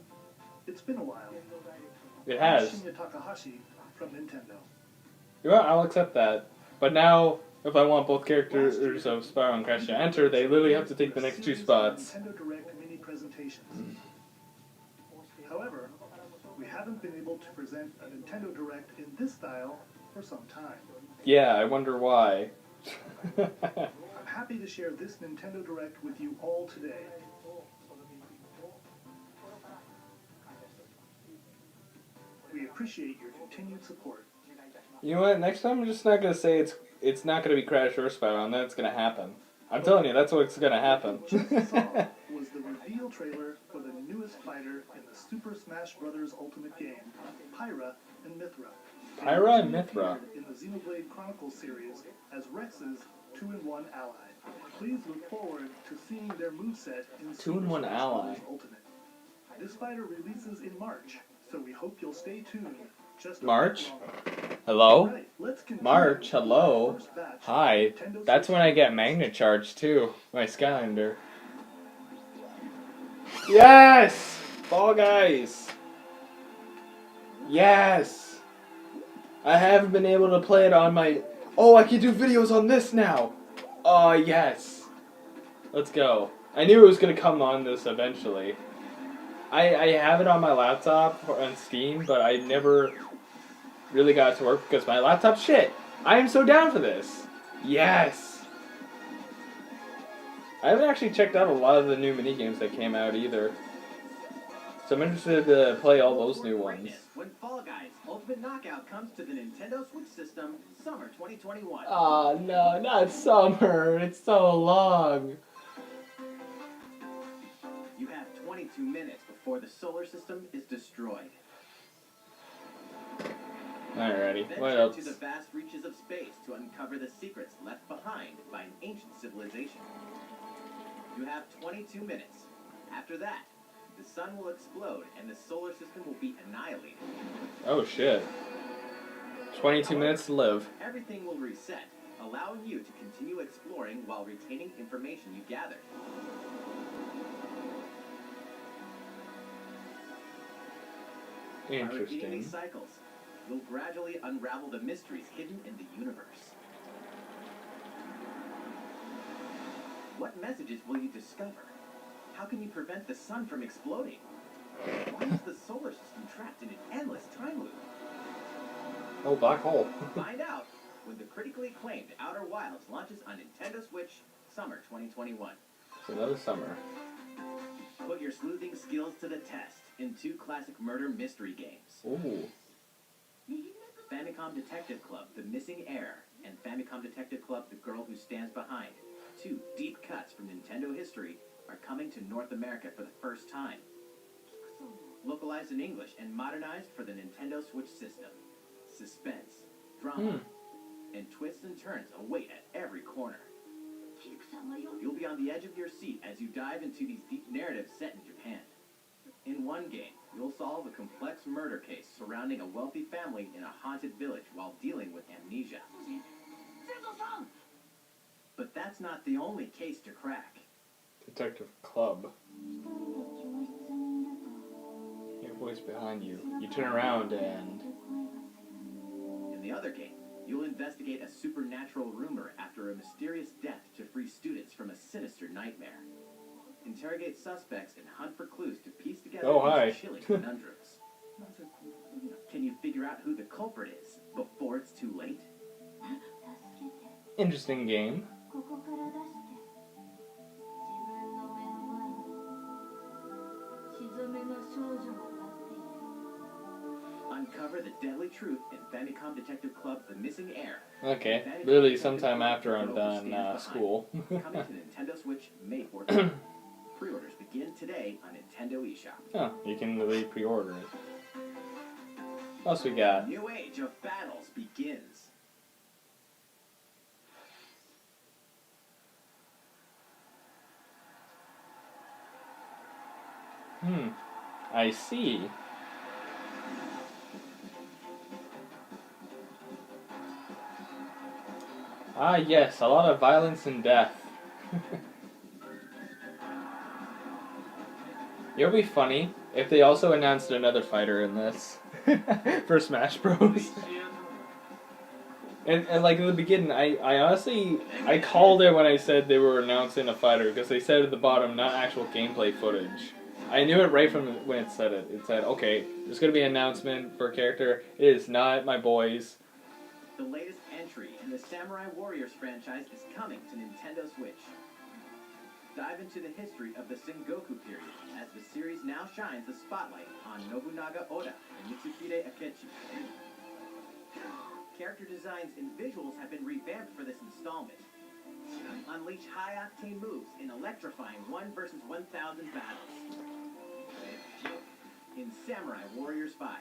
It's been a while. It I'm has. Shinya Takahashi from Nintendo. I'll accept that. But now If I want both characters of Spyro and Crash to enter, they literally have to take the next two spots. Nintendo Direct mini presentations. However, we haven't been able to present a Nintendo Direct in this style for some time. Yeah, I wonder why. I'm happy to share this Nintendo Direct with you all today. We appreciate your continued support. You know what? Next time I'm just not gonna say it's not gonna be Crash or Spyro, and then it's gonna happen. I'm telling you, that's what's gonna happen. What you just saw was the reveal trailer for the newest fighter in the Super Smash Bros. Ultimate game, Pyra and Mythra. Pyra and They Mythra. appeared in the Xenoblade Chronicles series as Rex's 2-in-1 ally. Please look forward to seeing their moveset in Super 2-in-1 Smash ally. Bros. Ultimate. This fighter releases in March, so we hope you'll stay tuned. Just a March? bit longer. Hello? Alright, let's continue March, with hello. our first batch of Hi. Nintendo That's Switch when I get games. Magnet Charge too. My Skylander. Yes! Fall Guys! Yes! I haven't been able to play it on my... Oh, I can do videos on this now! Oh, yes! Let's go. I knew it was going to come on this eventually. I have it on my laptop on Steam, but I never really got it to work because my laptop's shit. I am so down for this. Yes! I haven't actually checked out a lot of the new minigames that came out either. So I'm interested to play all those new ones. When Fall Guys Ultimate Knockout comes to the Nintendo Switch system, summer 2021. Oh no, not summer. It's so long. You have 22 minutes before the solar system is destroyed. Alrighty, what Venture else? into the vast reaches of space to uncover the secrets left behind by an ancient civilization. You have 22 minutes. After that, the sun will explode and the solar system will be annihilated. Oh shit. 22 minutes to live. Everything will reset, allowing you to continue exploring while retaining information you gathered. By repeating Interesting. these cycles, you'll gradually unravel the mysteries hidden in the universe. What messages will you discover? How can you prevent the sun from exploding? Why is the solar system trapped in an endless time loop? Oh, black hole. Find out when the critically acclaimed Outer Wilds launches on Nintendo Switch summer 2021. It's another summer. Put your sleuthing skills to the test in 2 classic murder mystery games. Ooh. Famicom Detective Club, The Missing Heir, and Famicom Detective Club, The Girl Who Stands Behind. 2 deep cuts from Nintendo history are coming to North America for the first time. Localized in English and modernized for the Nintendo Switch system. Suspense, drama, and twists and turns await at every corner. You'll be on the edge of your seat as you dive into these deep narratives set in Japan. In one game, you'll solve a complex murder case surrounding a wealthy family in a haunted village while dealing with amnesia. But that's not the only case to crack. Detective Club. Your voice behind you. You turn around and... In the other game, you'll investigate a supernatural rumor after a mysterious death to free students from a sinister nightmare. Interrogate suspects and hunt for clues to piece together Oh, hi. these chilling conundrums. Can you figure out who the culprit is before it's too late? Interesting game. Uncover the deadly truth in Famicom Detective Club The Missing Heir. Okay, Famicom literally Detective sometime Club, after The I'm Girl Who done Stands Behind. school. Coming to Nintendo Switch May 14th. Pre-orders begin today on Nintendo eShop. Oh, you can really pre-order it. What else we got? New age of battles begins. I see. Ah, yes, a lot of violence and death. It would be funny if they also announced another fighter in this for Smash Bros. And like in the beginning, I honestly I called it when I said they were announcing a fighter because they said at the bottom not actual gameplay footage. I knew it right from when it said it. It said, okay, there's gonna be an announcement for a character. It is not my boys. The latest entry in the Samurai Warriors franchise is coming to Nintendo Switch. Dive into the history of the Sengoku period as the series now shines the spotlight on Nobunaga Oda and Mitsuhide Akechi. Character designs and visuals have been revamped for this installment. Unleash high-octane moves in electrifying 1 versus 1,000 battles. In Samurai Warriors 5,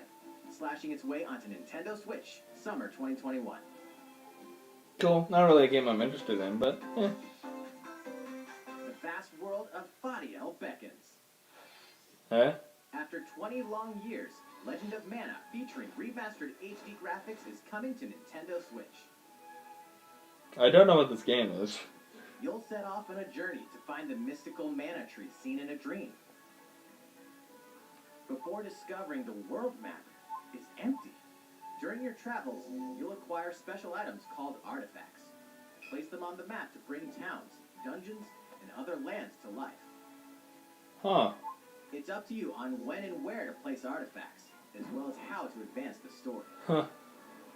slashing its way onto Nintendo Switch, summer 2021. Cool. Not really a game I'm interested in, but eh. The vast world of Fadiel beckons. Huh? After 20 long years, Legend of Mana, featuring remastered HD graphics, is coming to Nintendo Switch. I don't know what this game is. You'll set off on a journey to find the mystical mana tree seen in a dream. Before discovering the world map is empty. During your travels, you'll acquire special items called artifacts. Place them on the map to bring towns, dungeons, and other lands to life. Huh. It's up to you on when and where to place artifacts, as well as how to advance the story. Huh.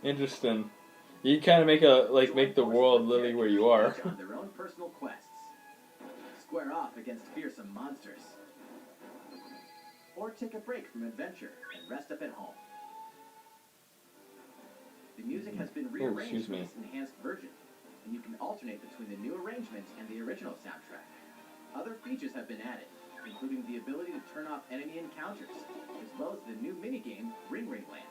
Interesting. You kind of make the world literally where you are. On their own personal quests. Square off against fearsome monsters. Or take a break from adventure and rest up at home. The music has been rearranged excuse for me. this enhanced version, and you can alternate between the new arrangements and the original soundtrack. Other features have been added, including the ability to turn off enemy encounters, as well as the new minigame Ring Ring Land.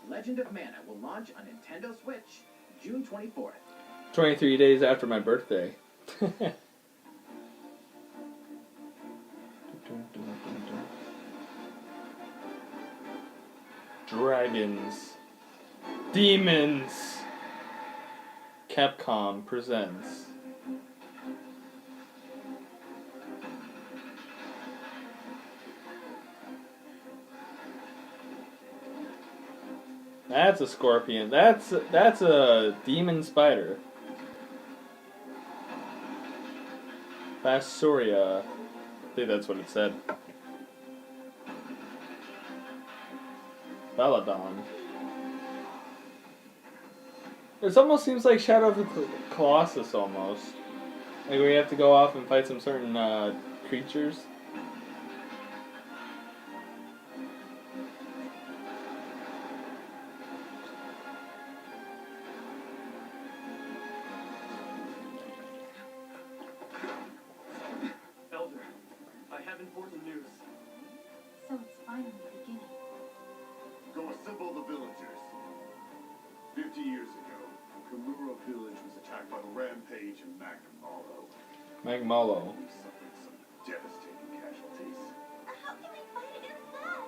Legend of Mana will launch on Nintendo Switch June 24th. 23 days after my birthday. Dragons. Demons. Capcom presents. That's a scorpion. That's a demon spider. Basuria. I think that's what it said. Belladon. This almost seems like Shadow of the Colossus almost. Like we have to go off and fight some certain creatures. Elder, I have important news. So it's finally beginning. Go assemble the villagers. 50 years ago, Kamuro village was attacked by the Rampage and Magmalo. Magmalo. We suffered some devastating casualties. How can we fight against that?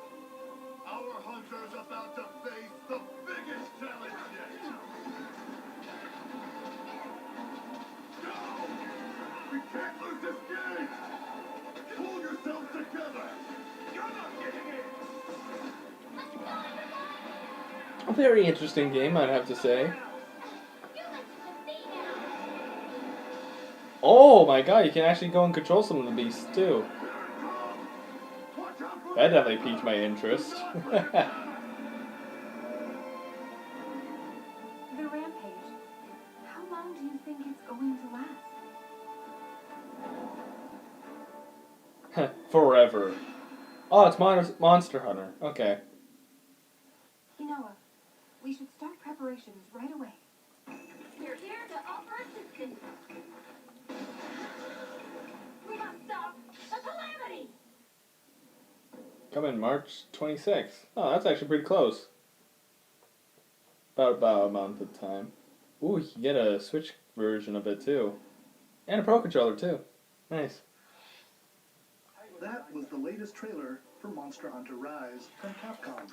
Our hunter's about to face the biggest challenge yet. Go! We can't lose this game! Pull yourselves together! You're not getting it! A very interesting game, I'd have to say. Oh my god, you can actually go and control some of the beasts too. That definitely piqued my interest. The rampage. How long do you think it's going to last? Forever. Oh, it's Monster Hunter. Okay. Inoa, we should start preparations right away. We're here to offer assistance. We must stop the calamity! Coming March 26th. Oh, that's actually pretty close. About a month of time. Ooh, you can get a Switch version of it too. And a Pro Controller too. Nice. That was the latest trailer for Monster Hunter Rise from Capcom.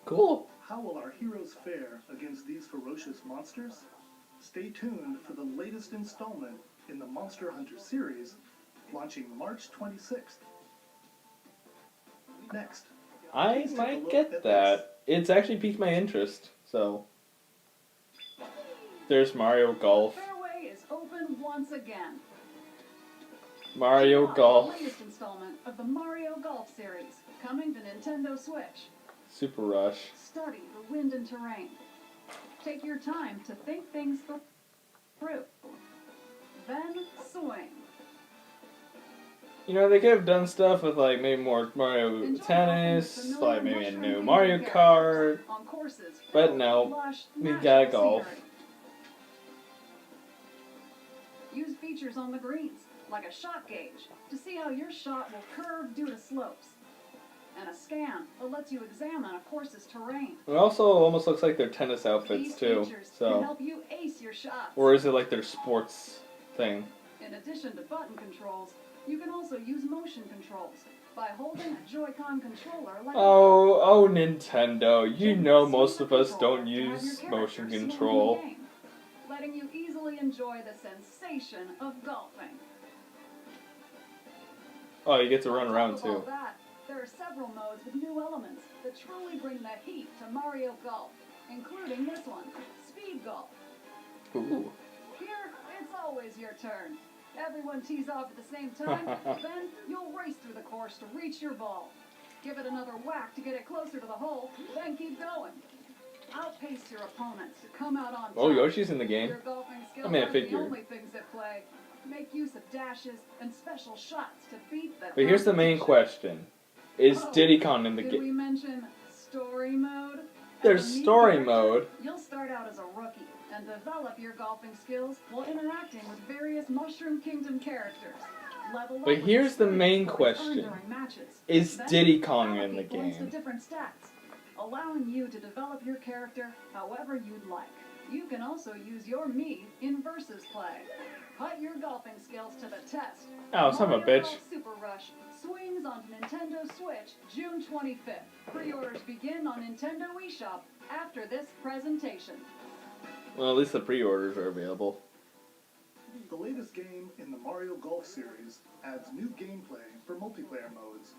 Cool. How will our heroes fare against these ferocious monsters? Stay tuned for the latest installment in the Monster Hunter series, launching March 26th. Next, I please take a might look get at that. this. it's actually piqued my interest. So there's Mario Golf. Fairway is open once again. Mario The Golf. latest installment of the Mario Golf series, coming to Nintendo Switch. Super Rush. Study the wind and terrain. Take your time to think things through. Then swing. You know, they could have done stuff with like maybe more Mario Enjoy Tennis, golfing with familiar like maybe a mushroom new kingdom Mario characters Kart. on courses But filled no, with lush we natural gotta golf. scenery. Use features on the greens, like a shot gauge, to see how your shot will curve due to slopes. And a scan that lets you examine a course's terrain. It also almost looks like their tennis outfits These too. features can So, help you ace your shots. or is it like their sports thing? In addition to button controls, you can also use motion controls by holding a Joy-Con controller like Oh, Nintendo! You Then know swing most the of us controller don't to have use your motion character swing the control. game, letting you easily enjoy the sensation of golfing. Oh, you get to run On top around of all too. that, there are several modes with new elements that truly bring the heat to Mario Golf, including this one, Speed Golf. Ooh. Here, it's always your turn. Everyone tees off at the same time, then you'll race through the course to reach your ball. Give it another whack to get it closer to the hole, then keep going. Outpace your opponents to come out on top. Oh, Yoshi's in the game. Your golfing skills I mean, I aren't the figured. only things at play. Make use of dashes and special shots to beat the But here's the main competition. question: Is Oh, Diddy Kong in the Did game? we mention story mode? There's As a new story character, mode. You'll start out as a rookie and develop your golfing skills while interacting with various Mushroom Kingdom characters. Level up But with here's the experience main points earned question. during matches. Is Then Diddy Kong in the allocate points to game? different stats, allowing you to develop your character however you'd like. You can also use your Mii in versus play. Put your golfing skills to the test. Oh, son of a Mario bitch. Golf Super Rush swings onto Nintendo Switch June 25th. Pre-orders begin on Nintendo eShop after this presentation. Well, at least the pre-orders are available. The latest game in the Mario Golf series adds new gameplay for multiplayer modes,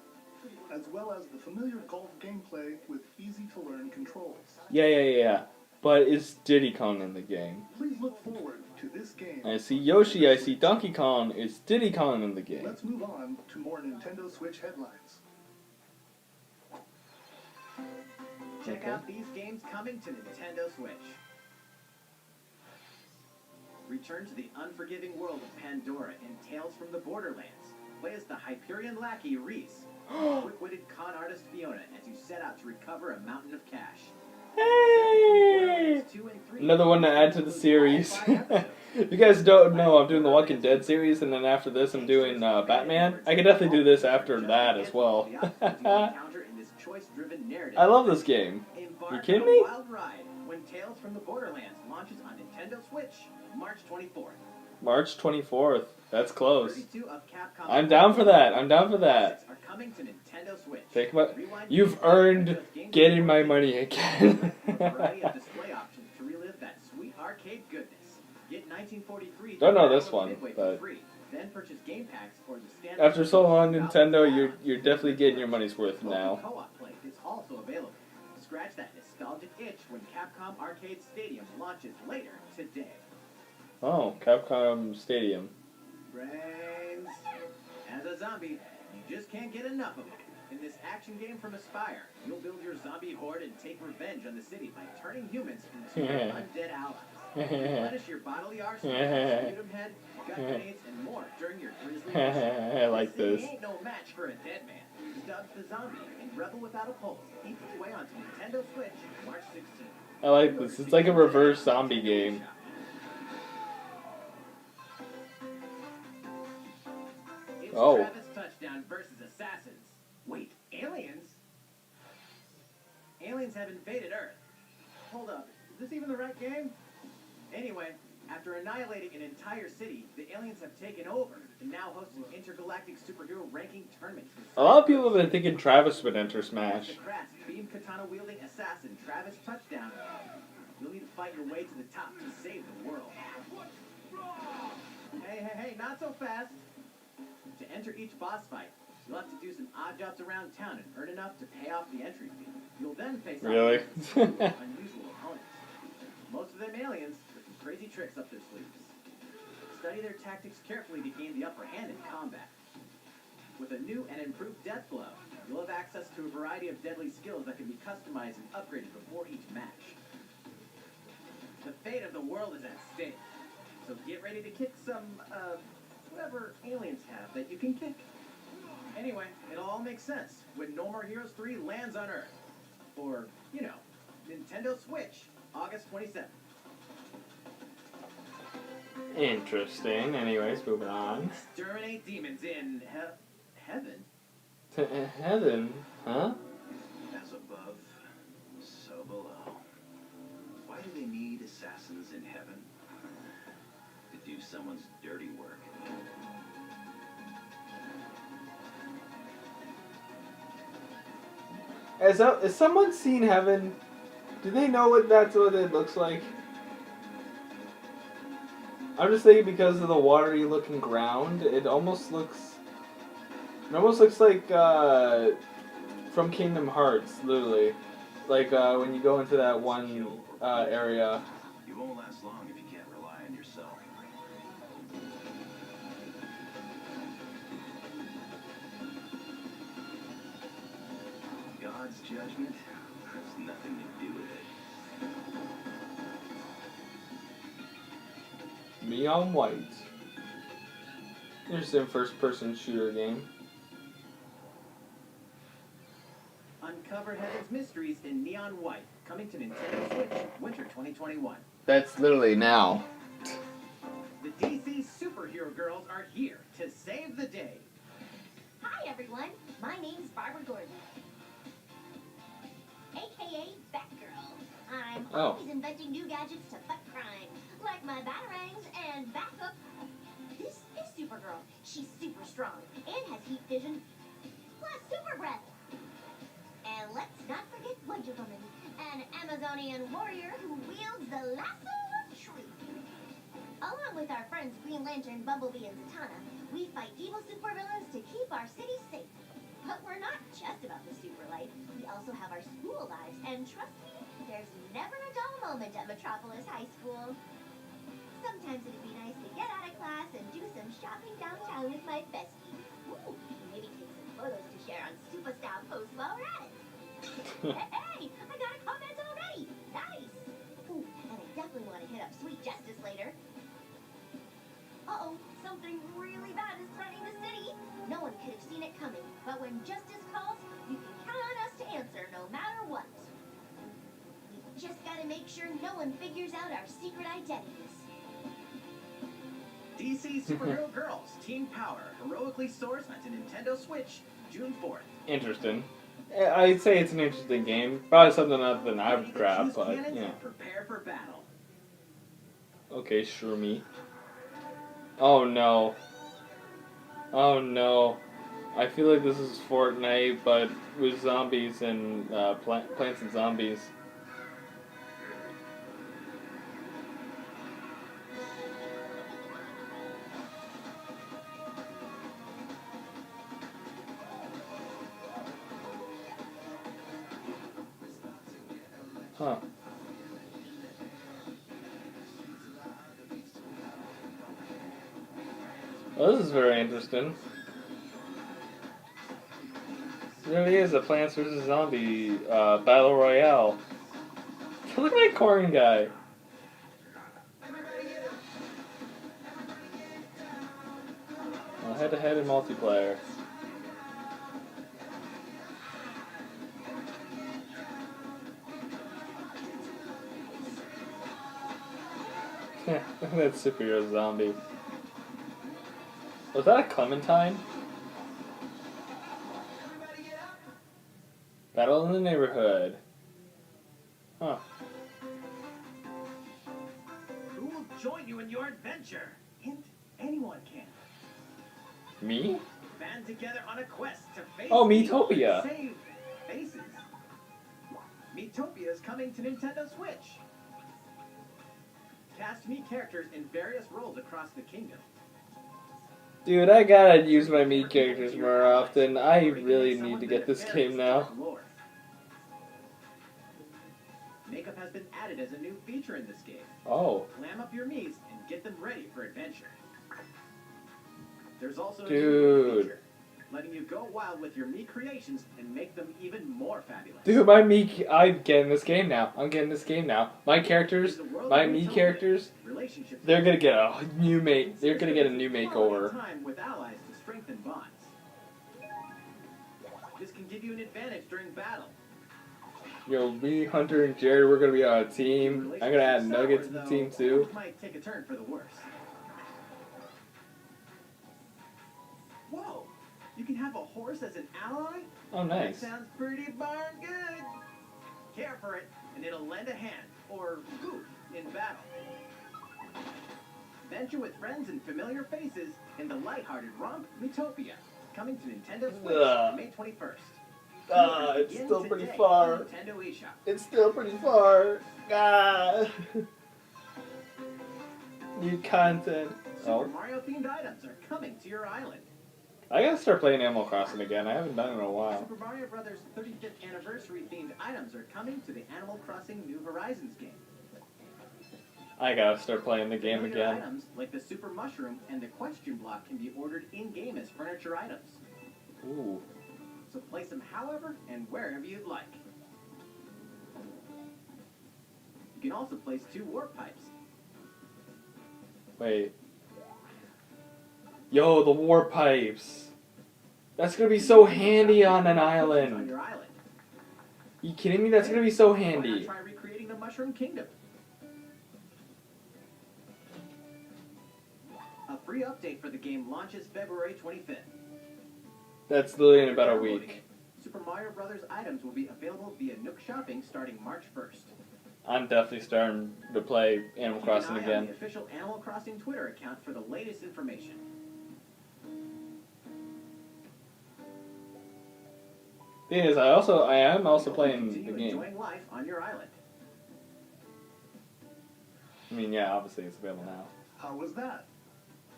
as well as the familiar golf gameplay with easy-to-learn controls. Yeah. But is Diddy Kong in the game? Please look forward to this game. I see Yoshi, I see Donkey Kong. Is Diddy Kong in the game? Let's move on to more Nintendo Switch headlines. Check Okay. out these games coming to Nintendo Switch. Return to the unforgiving world of Pandora in Tales from the Borderlands. Play as the Hyperion lackey Reese, quick-witted con artist Fiona as you set out to recover a mountain of cash. Hey! Another one to add to the series. You guys don't know, I'm doing the Walking Dead series, and then after this I'm doing Batman. I could definitely do this after that as well. I love this game. You kidding me? Wild ride when Tales from the Borderlands launches on Nintendo Switch March 24th. March 24th. That's close. 32 of Capcom I'm down for that. I'm down for that. are coming to Nintendo Switch. Think about, Rewind you've to earned games getting my money again. a variety of display options to relive that sweet arcade goodness. Get 1943. Don't know this download one, Midway but- for free. Then purchase game packs or the standard. After so long, Nintendo, you're definitely getting your money's worth now. Co-op play is also available. Scratch that nostalgic itch when Capcom Arcade Stadium launches later today. Oh, Capcom Stadium. Brains. As a zombie, you just can't get enough of them. In this action game from Aspire, you'll build your zombie horde and take revenge on the city by turning humans into your undead allies. Replenish your bodily arsenal, sputum head, gut grenades, and more during your grisly mission. I like City this. ain't no match for a dead man. Stubbs the Zombie and Rebel Without a Pulse eats its way onto Nintendo Switch March 16th. I like this. It's like a reverse zombie game. It's Oh. Travis Touchdown versus Assassins. Wait, aliens? Aliens have invaded Earth. Hold up, is this even the right game? Anyway, after annihilating an entire city, the aliens have taken over and now host an intergalactic superhero ranking tournament. A lot of people have been thinking Travis would enter Smash. The crass, beam katana wielding assassin Travis Touchdown. You'll need to fight your way to the top to save the world. Hey, not so fast. To enter each boss fight, You'll have to do some odd jobs around town and earn enough to pay off the entry fee. You'll then face off Really? against some unusual opponents. Most of them aliens with some crazy tricks up their sleeves. Study their tactics carefully to gain the upper hand in combat. With a new and improved death blow, you'll have access to a variety of deadly skills that can be customized and upgraded before each match. The fate of the world is at stake, so get ready to kick some, whatever aliens have that you can kick. Anyway, it'll all make sense when No More Heroes 3 lands on Earth. Or, you know, Nintendo Switch, August 27th. Interesting. Anyways, moving on. Exterminate demons in heaven. Heaven? Huh? As above, so below. Why do they need assassins in heaven? To do someone's dirty work. Has someone seen heaven? Do they know what it looks like? I'm just thinking because of the watery looking ground, it almost looks like from Kingdom Hearts, literally. Like when you go into that one area. You won't last long if you can't rely on yourself. God's judgment has nothing to do with it. Neon White. Interesting first-person shooter game. Uncover Heaven's mysteries in Neon White, coming to Nintendo Switch, winter 2021. That's literally now. The DC superhero girls are here to save the day. Hi, everyone. My name's Barbara Gordon, a.k.a. Batgirl. I'm always inventing new gadgets to fight crime, like my batarangs and backup. This is Supergirl. She's super strong and has heat vision, plus super breath. And let's not forget Wonder Woman, an Amazonian warrior who wields the lasso of truth. Along with our friends Green Lantern, Bumblebee, and Zatanna, we fight evil supervillains to keep our city safe. But we're not just about the super life. We also have our school lives, and trust me, there's never a dull moment at Metropolis High School. Sometimes it'd be nice to get out of class and do some shopping downtown with my bestie. Ooh, maybe take some photos to share on Superstar Post while we're at it. Hey, I got a comment already. Nice. Ooh, and I definitely want to hit up Sweet Justice later. Uh-oh, something really bad is threatening the city. No one could have seen it coming, but when justice calls, you can count on us to answer no matter what. We just gotta make sure no one figures out our secret identities. DC Superhero Girls Team Power heroically soars onto Nintendo Switch, June 4th. Interesting. I'd say it's an interesting game. Probably something other than I would grab, Choose but cannons you know. and prepare for battle. Okay, Shroomy. Oh no. Oh no. I feel like this is Fortnite, but with zombies and Plants and Zombies. Huh. Well, this is very interesting. It really is a Plants vs. Zombie Battle Royale. Look at that corn guy. Head-to-head in multiplayer. Look at that superhero zombie. Was that a Clementine? Battle in the neighborhood. Huh. Who will join you in your adventure? Hint, anyone can. Me? Band together on a quest to face Oh, evil and Miitopia. save faces. Miitopia is coming to Nintendo Switch. Cast me characters in various roles across the kingdom. Dude, I gotta use my Mii characters more often. I really need to get this game now. Makeup has been added as a new feature in this game. Oh. Glam up your Miis and get them ready for adventure. There's also a Dude. new feature, letting you go wild with your Mii creations and make them even more fabulous. Dude, my Mii, I'm getting this game now. I'm getting this game now. My characters, my Mii characters, they're gonna get a new mate. They're gonna get a new makeover. Time with allies to strengthen bonds. This can give you an advantage during battle. Yo, me, Hunter, and Jared, we're gonna be on a team. I'm gonna add Nugget to the team too. Might take a turn for the worse. Whoa! You can have a horse as an ally? Oh, nice. That sounds pretty darn good. Care for it, and it'll lend a hand, or goof, in battle. Venture with friends and familiar faces in the lighthearted romp Miitopia, coming to Nintendo Switch on May 21st. It's still pretty far. Nintendo eShop. It's still pretty far. New content. Super Mario themed items are coming to your island. I gotta start playing Animal Crossing again. I haven't done it in a while. Super Mario Brothers 35th anniversary themed items are coming to the Animal Crossing New Horizons game. I gotta start playing the game Familiar again. Items like the Super Mushroom and the Question Block can be ordered in-game as furniture items. Ooh. So place them however and wherever you'd like. You can also place 2 warp pipes. Wait. Yo, the warp pipes. That's gonna be so handy on an On island. your island. You kidding me? That's gonna be so Why not handy. try recreating the Mushroom Kingdom? A free update for the game launches February 25th. That's literally in about a Downloading week. it. Super Mario Brothers items will be available via Nook Shopping starting March 1st. I'm definitely starting to play Animal Crossing Keep an eye on again. the official Animal Crossing Twitter account for the latest information. Thing is, I am also playing the Continue game. enjoying life on your island. I mean, yeah, obviously it's available now. How was that?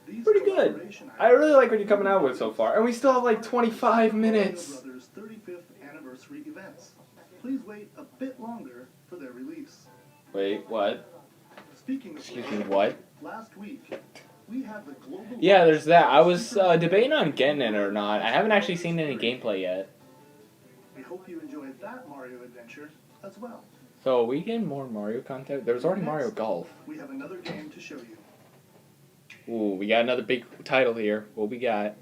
These Pretty good. collaboration I really items like what you're coming out with so far, and we still have like 25 minutes. Mario Brothers 35th anniversary events. Please wait a bit longer for their release. Wait, what? Speaking of what? last week, we have the global. Yeah, there's that. I was debating on getting it or not. I haven't actually seen any gameplay yet. We hope you enjoyed that Mario adventure as well. So are we getting more Mario content? There was already Mario Golf. We have another game to show you. Ooh, we got another big title here. What we got?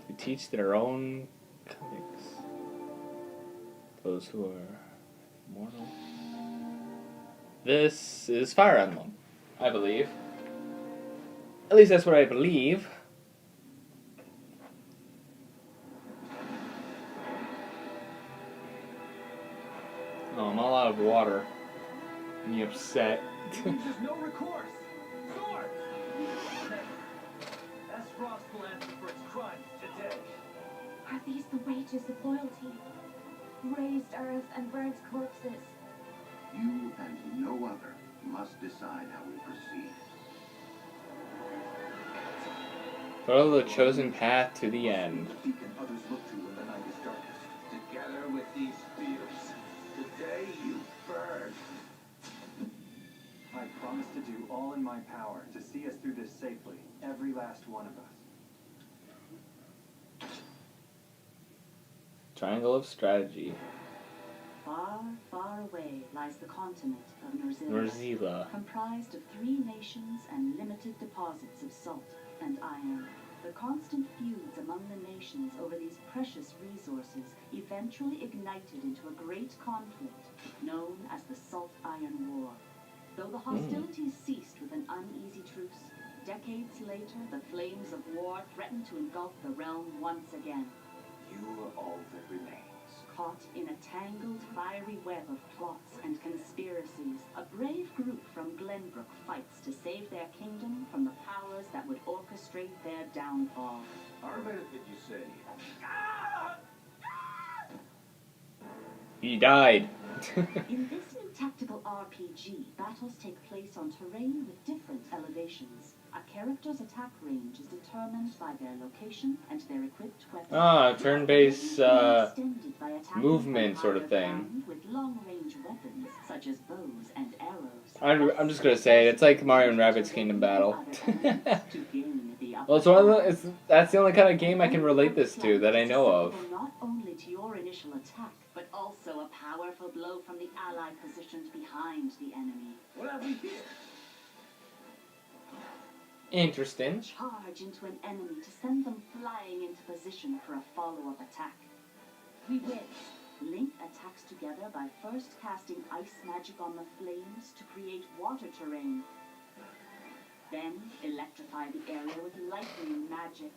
We teach their own comics. Those who are mortal. This is Fire Emblem, I believe. At least that's what I believe. Oh, I'm all out of water. Me upset. There's no recourse. Sword! That's Frost will answer for its crimes today. Are these the wages of loyalty? Raised earth and burnt corpses. You and no other must decide how we proceed. Follow the chosen path to the end. The beacon others look to when the night is darkest. Together with these spears, today you burn. I promise to do all in my power to see us through this safely, every last one of us. Triangle of Strategy. Far, far away lies the continent of Nurzilla, Nurzilla. comprised of 3 nations and limited deposits of salt and iron. The constant feuds among the nations over these precious resources eventually ignited into a great conflict known as the Salt Iron War. Though the hostilities ceased with an uneasy truce, decades later the flames of war threatened to engulf the realm once again. You are all that remains. Caught in a tangled, fiery web of plots and conspiracies, a brave group from Glenbrook fights to save their kingdom from the powers that would orchestrate their downfall. Our benefit, you say? He died. In this new tactical RPG, battles take place on terrain with different elevations. A character's attack range is determined by their location and their equipped weapon. Ah, turn-based Extended by attacking movement from sort of higher thing. ground with long-range weapons such as bows and arrows. I'm just gonna say it. It's like Mario and Rabbids Kingdom Battle. To gain the upper Well, it's one of hand. the. That's the only kind of game I can relate this to that I know of. Susceptible not only to your initial attack, but also a powerful blow from the ally positioned behind the enemy. What have we here? Interesting. Charge into an enemy to send them flying into position for a follow-up attack. We win. Link attacks together by first casting ice magic on the flames to create water terrain. Then electrify the area with lightning magic.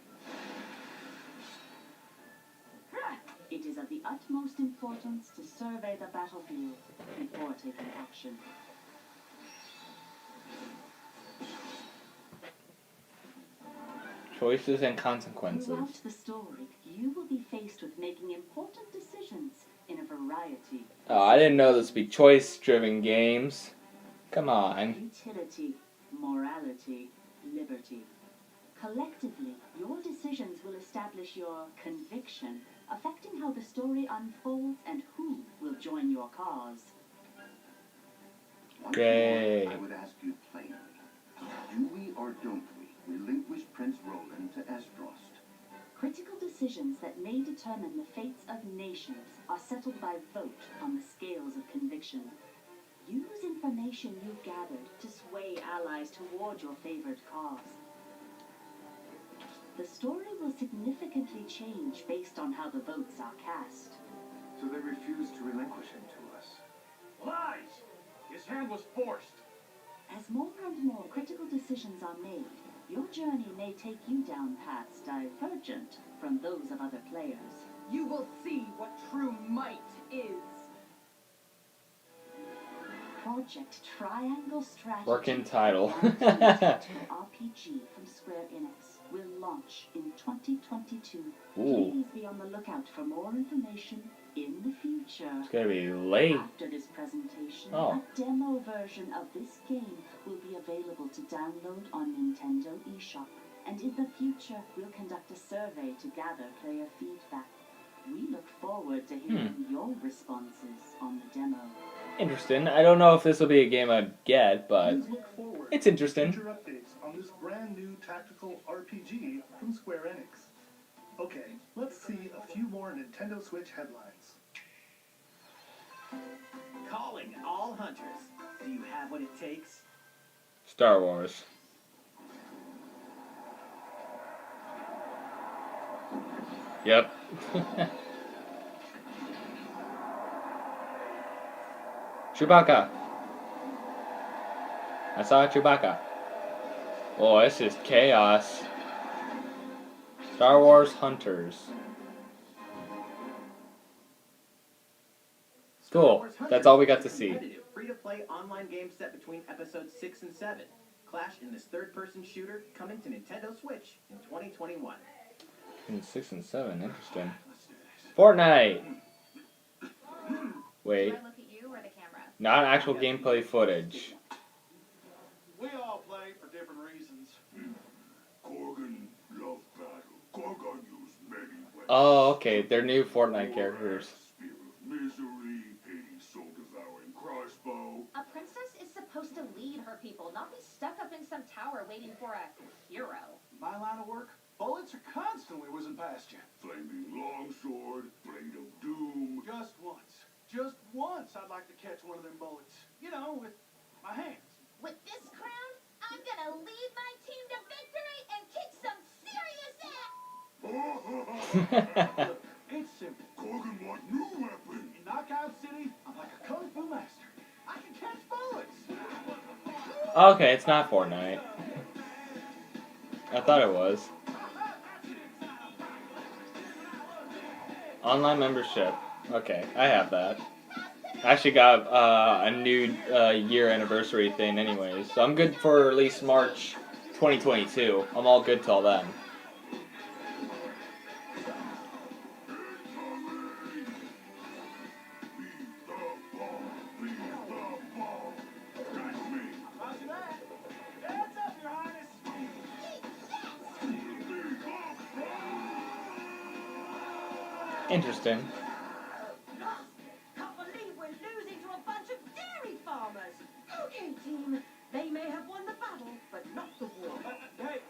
It is of the utmost importance to survey the battlefield before taking action. Choices and consequences. Throughout the story, you will be faced with making important decisions in a variety. Oh, I didn't know this would be choice-driven games. Come on. Utility, morality, liberty. Collectively, your decisions will establish your conviction, affecting how the story unfolds and who will join your cause. Once Great. more, I would ask you plainly, do we or don't we relinquish Prince Roland to Estrost? Critical decisions that may determine the fates of nations are settled by vote on the scales of conviction. Use information you've gathered to sway allies toward your favored cause. The story will significantly change based on how the votes are cast. So they refuse to relinquish him to us. Lies! His hand was forced. As more and more critical decisions are made, your journey may take you down paths divergent from those of other players. You will see what true might is. Project Triangle Strategy. Working title. RPG from Square Enix will launch in 2022. Ooh. Please be on the lookout for more information in the future. It's gonna be late. After this presentation, Oh. a demo version of this game will be available to download on Nintendo eShop. And in the future, we'll conduct a survey to gather player feedback. We look forward to hearing your responses on the demo. Interesting. I don't know if this will be a game I'd get, but Please look forward it's to interesting. future updates on this brand new tactical RPG from Square Enix. Okay, let's see a few more Nintendo Switch headlines. Calling all hunters. Do you have what it takes? Star Wars. Yep. Chewbacca. I saw Chewbacca. Oh, this is chaos. Star Wars Hunters. Star Cool. Wars Hunters That's all we got is to a see. competitive, free-to-play online game set between episodes 6 and 7. Clash in this third-person shooter coming to Nintendo Switch in 2021. In 6 and 7, interesting. Fortnite! Wait, Do I look at you or the camera? not actual gameplay footage. We all play for different reasons. Korgan loved battle. Korgan used many weapons. Oh, okay, they're new Fortnite characters. Spear of misery, Hades soul-devouring crossbow. A princess is supposed to lead her people, not be stuck up in some tower waiting for a hero. My line of work, bullets are constantly whizzing past you. Flaming longsword, blade of doom. Just once I'd like to catch one of them bullets. You know, with my hands. With this crown, I'm gonna lead my team to victory and kick some serious ass! Look, it's simple. Korgan want new weapon. In Knockout City, I'm like a kung fu master. I can catch bullets. Okay, it's not Fortnite. I thought it was. Online membership. Okay, I have that. I actually got a new year anniversary thing anyways, so I'm good for at least March 2022. I'm all good till then. Roger that. Heads up, Your Highness. Interesting. Can't believe we're losing to a bunch of dairy farmers. Okay, team. They may have won the battle, but not the war. Hey,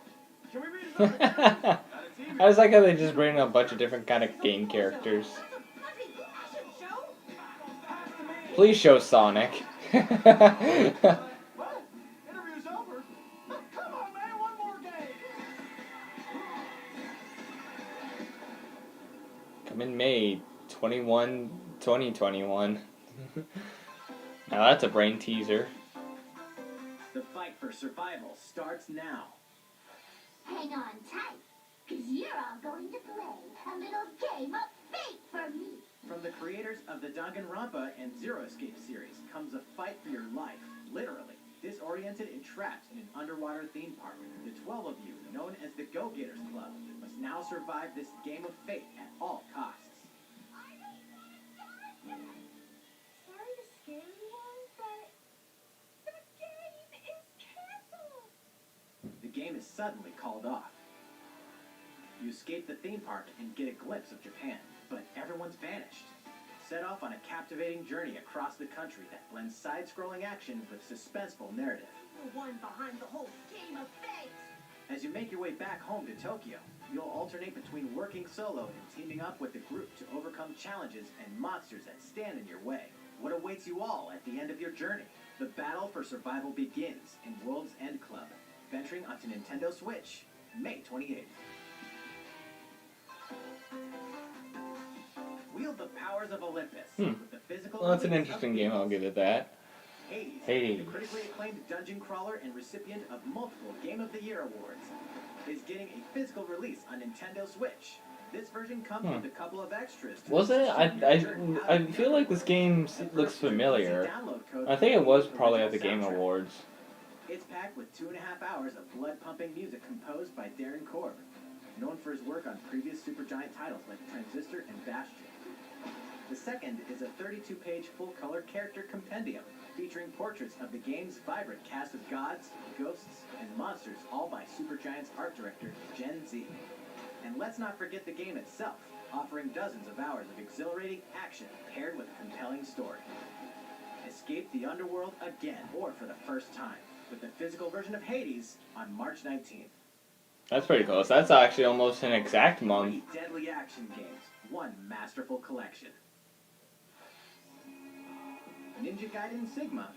can we read another chapter? I just like how they just bring in a bunch of different kind of game characters. That's a bloody fashion show. Pass to me. Please show Sonic. Well, interview's over. Come on, man, one more game. Coming May 2021. Now that's a brain teaser. The fight for survival starts now. Hang on tight, because you're all going to play a little game of fate for me. From the creators of the Danganronpa and Zero Escape series comes a fight for your life, literally. Disoriented and trapped in an underwater theme park, the 12 of you, known as the Go-Getters Club, must now survive this game of fate at all costs. Sorry to scare you all, but the game is canceled. The game is suddenly called off. You escape the theme park and get a glimpse of Japan, but everyone's vanished. Set off on a captivating journey across the country that blends side-scrolling action with suspenseful narrative. The one behind the whole game of fate. As you make your way back home to Tokyo, you'll alternate between working solo and teaming up with the group to overcome challenges and monsters that stand in your way. What awaits you all at the end of your journey? The battle for survival begins in World's End Club, venturing onto Nintendo Switch, May 28th. Wield the powers of Olympus with the physical. Well, that's an elite interesting of game, I'll give it that. Hades, the critically acclaimed dungeon crawler and recipient of multiple Game of the Year awards, is getting a physical release on Nintendo Switch. This version comes with a couple of extras. Was it? I feel like this game looks familiar. I think it was probably at the Game Awards. It's packed with 2.5 hours of blood-pumping music composed by Darren Korb, known for his work on previous Supergiant titles like Transistor and Bastion. The second is a 32-page full-color character compendium featuring portraits of the game's vibrant cast of gods, ghosts, and monsters, all by Supergiant's art director, Gen Z. And let's not forget the game itself, offering dozens of hours of exhilarating action paired with a compelling story. Escape the underworld again, or for the first time, with the physical version of Hades on March 19th. That's pretty close. That's actually almost an exact month. 3 deadly action games, one masterful collection. Ninja Gaiden Sigma,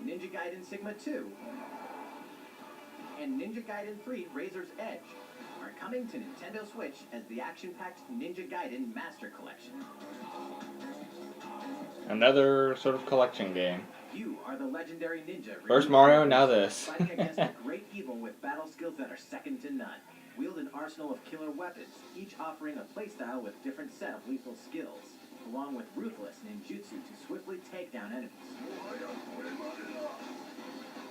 Ninja Gaiden Sigma 2, and Ninja Gaiden 3 Razor's Edge are coming to Nintendo Switch as the action-packed Ninja Gaiden Master Collection. Another sort of collection game. You are the legendary ninja. First Mario, now this. Fighting against the great evil with battle skills that are second to none. Wield an arsenal of killer weapons, each offering a playstyle with different set of lethal skills, along with ruthless ninjutsu to swiftly take down enemies.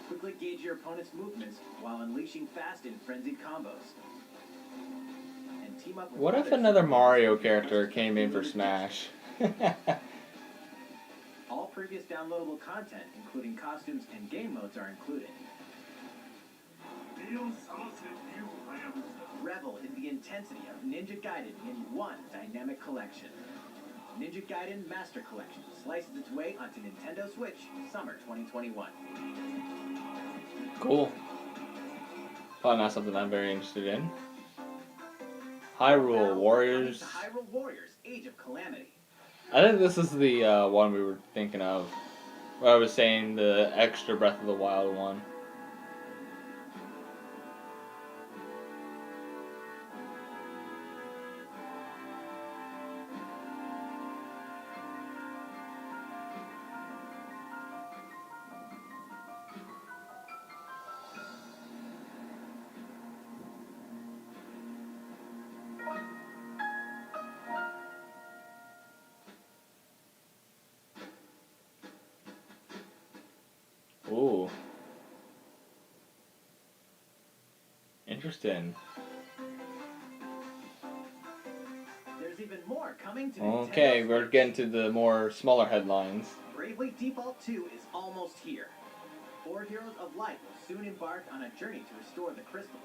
Quickly gauge your opponent's movements while unleashing fast and frenzied combos. And team up with What if another Mario character came in for Smash? All previous downloadable content, including costumes and game modes, are included. Revel in the intensity of Ninja Gaiden in one dynamic collection. Ninja Gaiden Master Collection slices its way onto Nintendo Switch summer 2021. Cool. Probably not something I'm very interested in. Hyrule Warriors. Hyrule Warriors: Age of Calamity. I think this is the one we were thinking of. Where I was saying the extra Breath of the Wild one. Ooh. Interesting. There's even more coming to Okay, Nintendo we're Switch. getting to the more smaller headlines. Bravely Default 2 is almost here. 4 heroes of light will soon embark on a journey to restore the crystals.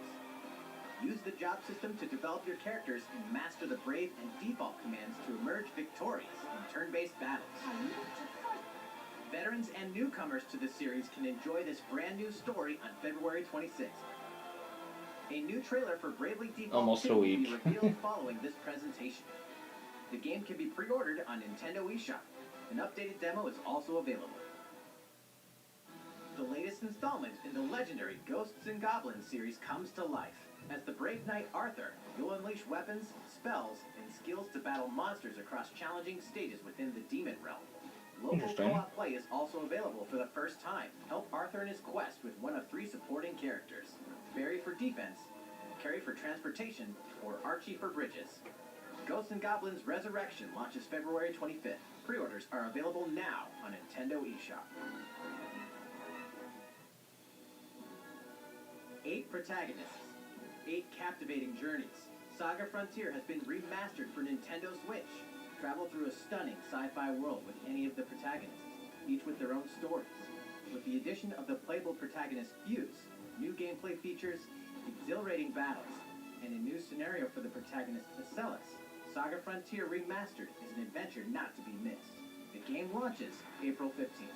Use the job system to develop your characters and master the brave and default commands to emerge victorious in turn-based battles. Veterans and newcomers to the series can enjoy this brand new story on February 26th. A new trailer for Bravely Default Almost 2 a will be week. revealed following this presentation. The game can be pre-ordered on Nintendo eShop. An updated demo is also available. The latest installment in the legendary Ghosts and Goblins series comes to life. As the brave knight Arthur, you'll unleash weapons, spells, and skills to battle monsters across challenging stages within the Demon Realm. Local Interesting. co-op play is also available for the first time. Help Arthur in his quest with one of 3 supporting characters. Barry for defense, Carrie for transportation, or Archie for bridges. Ghosts and Goblins Resurrection launches February 25th. Pre-orders are available now on Nintendo eShop. 8 protagonists, 8 captivating journeys. Saga Frontier has been remastered for Nintendo Switch. Travel through a stunning sci-fi world with any of the protagonists, each with their own stories. With the addition of the playable protagonist Fuse, new gameplay features, exhilarating battles, and a new scenario for the protagonist Acellus, Saga Frontier Remastered is an adventure not to be missed. The game launches April 15th.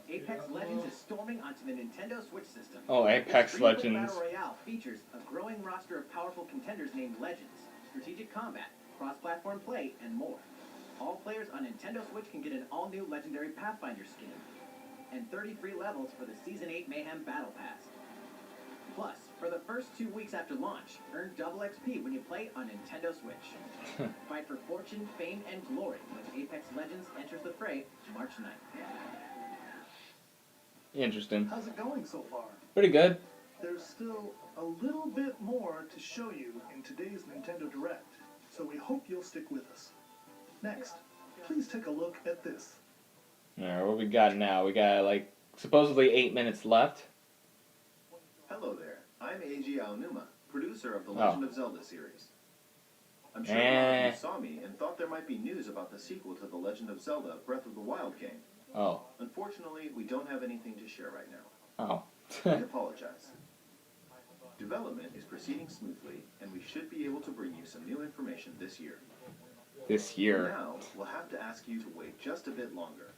Apex Legends is storming onto the Nintendo Switch system. Oh, Apex This free-to-play Legends. Battle Royale features a growing roster of powerful contenders named Legends, strategic combat, cross-platform play, and more. All players on Nintendo Switch can get an all-new Legendary Pathfinder skin, and 30 free levels for the Season 8 Mayhem Battle Pass. Plus, for the first 2 weeks after launch, earn double XP when you play on Nintendo Switch. Fight for fortune, fame, and glory when Apex Legends enters the fray March 9th. Interesting. How's it going so far? Pretty good. There's still a little bit more to show you in today's Nintendo Direct, so we hope you'll stick with us. Next, please take a look at this. Alright, what we got now? We got like supposedly 8 minutes left. Hello there, I'm Eiji Aonuma, producer of the Legend of Zelda series. I'm sure a lot of you saw me and thought there might be news about the sequel to The Legend of Zelda Breath of the Wild game. Oh. Unfortunately, we don't have anything to share right now. Oh. I apologize. Development is proceeding smoothly, and we should be able to bring you some new information this year. This For year. now, we'll have to ask you to wait just a bit longer.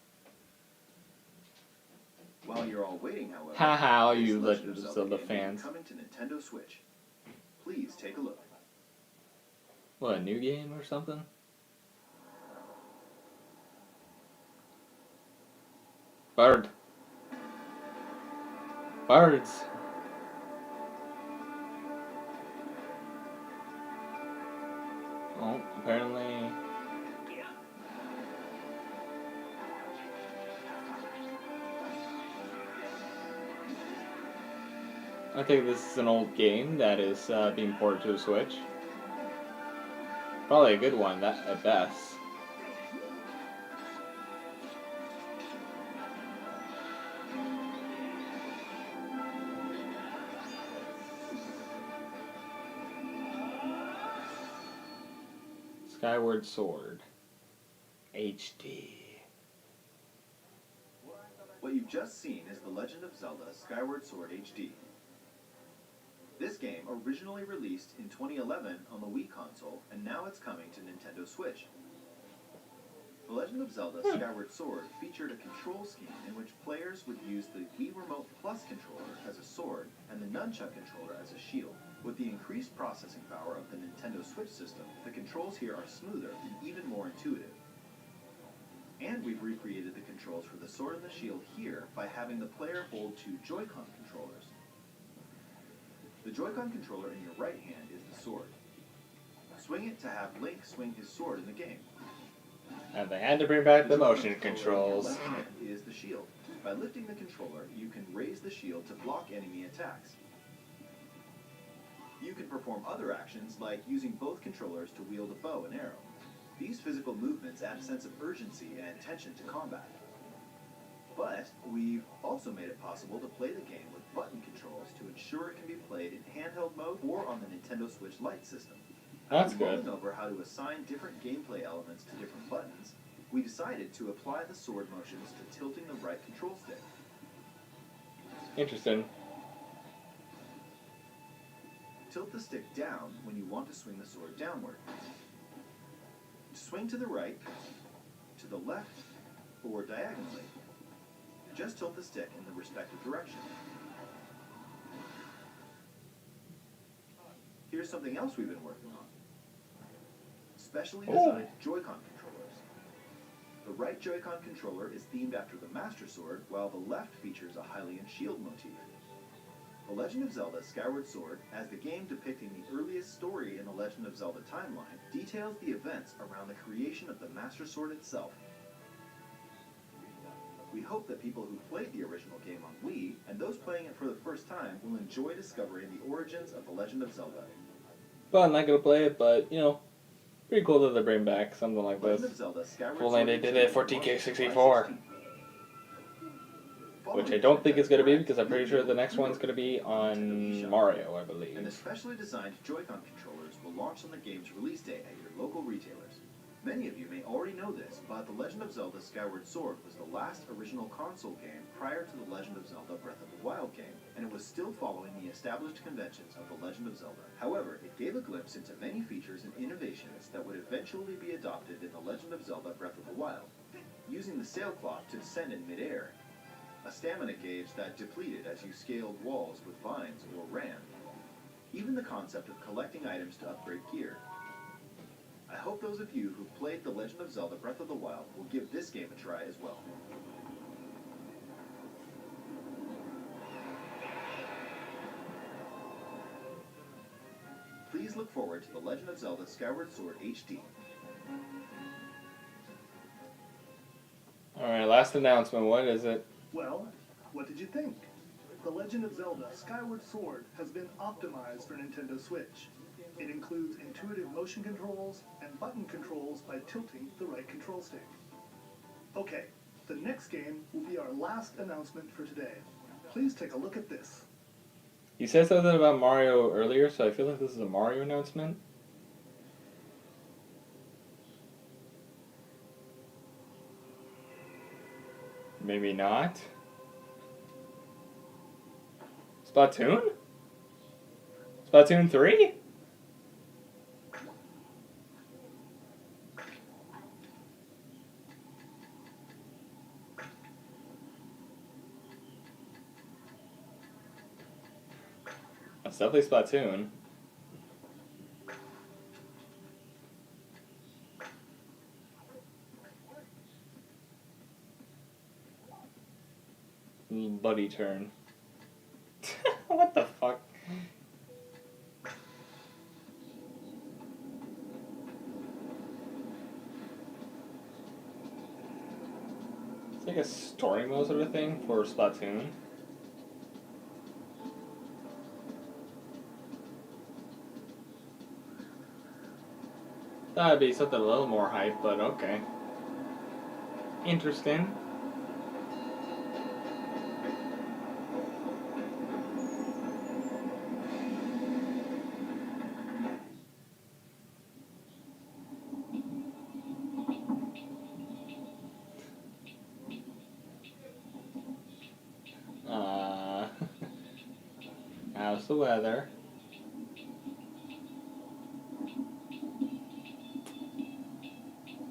While you're all waiting, however, Haha, all this you Legend Legend of Zelda Zelda game fans. is coming to Nintendo Switch. Please take a look. What, a new game or something? Bird. Birds. Oh, apparently. I think this is an old game that is being ported to the Switch. Probably a good one, that at best. Skyward Sword HD. What you've just seen is The Legend of Zelda Skyward Sword HD. This game originally released in 2011 on the Wii console, and now it's coming to Nintendo Switch. The Legend of Zelda Skyward Sword featured a control scheme in which players would use the Wii Remote Plus controller as a sword and the Nunchuck controller as a shield. With the increased processing power of the Nintendo Switch system, the controls here are smoother and even more intuitive. And we've recreated the controls for the sword and the shield here by having the player hold 2 Joy-Con controllers. The Joy-Con controller in your right hand is the sword. Swing it to have Link swing his sword in the game. And they had to bring back the Joy-Con motion controller in your controls. left hand is the shield. By lifting the controller, you can raise the shield to block enemy attacks. You can perform other actions like using both controllers to wield a bow and arrow. These physical movements add a sense of urgency and tension to combat. But we've also made it possible to play the game with button controls to ensure it can be played in handheld mode or on the Nintendo Switch Lite system. That's After good. mulling over how to assign different gameplay elements to different buttons, we decided to apply the sword motions to tilting the right control stick. Interesting. Tilt the stick down when you want to swing the sword downward. Swing to the right, to the left, or diagonally. Just tilt the stick in the respective direction. Here's something else we've been working on. Specially designed Joy-Con controllers. The right Joy-Con controller is themed after the Master Sword, while the left features a Hylian shield motif. The Legend of Zelda Skyward Sword, as the game depicting the earliest story in the Legend of Zelda timeline, details the events around the creation of the Master Sword itself. We hope that people who played the original game on Wii, and those playing it for the first time, will enjoy discovering the origins of the Legend of Zelda. Well, I'm not gonna play it, but, you know, pretty cool that they bring back something like this. Legend of Zelda Skyward Well, Sword they did it for HD TK64. Which I don't think it's going to be, because I'm pretty sure the next one's going to be on Mario, I believe. And the specially designed Joy-Con controllers will launch on the game's release day at your local retailers. Many of you may already know this, but The Legend of Zelda Skyward Sword was the last original console game prior to The Legend of Zelda Breath of the Wild game, and it was still following the established conventions of The Legend of Zelda. However, it gave a glimpse into many features and innovations that would eventually be adopted in The Legend of Zelda Breath of the Wild. Using the sail cloth to descend in midair, a stamina gauge that depleted as you scaled walls with vines or ran. Even the concept of collecting items to upgrade gear. I hope those of you who've played The Legend of Zelda Breath of the Wild will give this game a try as well. Please look forward to The Legend of Zelda Skyward Sword HD. Alright, last announcement. What is it? Well, what did you think? The Legend of Zelda Skyward Sword has been optimized for Nintendo Switch. It includes intuitive motion controls and button controls by tilting the right control stick. Okay, the next game will be our last announcement for today. Please take a look at this. You said something about Mario earlier, so I feel like this is a Mario announcement. Maybe not. Splatoon? Splatoon 3? That's definitely Splatoon. Buddy turn. What the fuck? It's like a story mode sort of thing for Splatoon. That'd be something a little more hype, but okay. Interesting. How's the weather?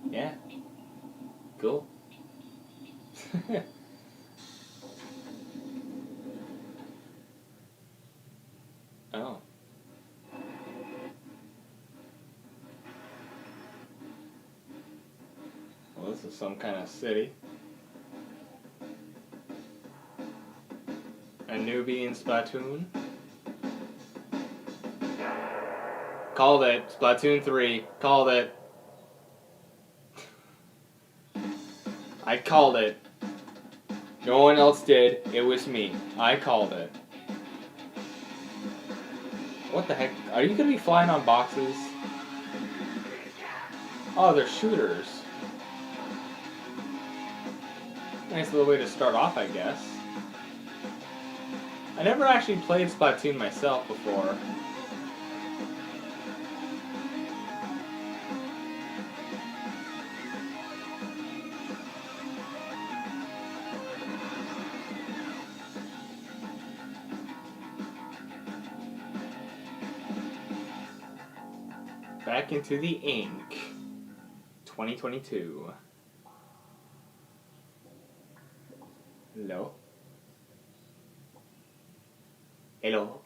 Yeah. Cool. Oh. Well, this is some kind of city. A newbie in Splatoon. Called it. Splatoon 3. Called it. I called it. No one else did. It was me. I called it. What the heck? Are you gonna be flying on boxes? Oh, they're shooters. Nice little way to start off, I guess. I never actually played Splatoon myself before. back into the ink. 2022. Hello? Hello?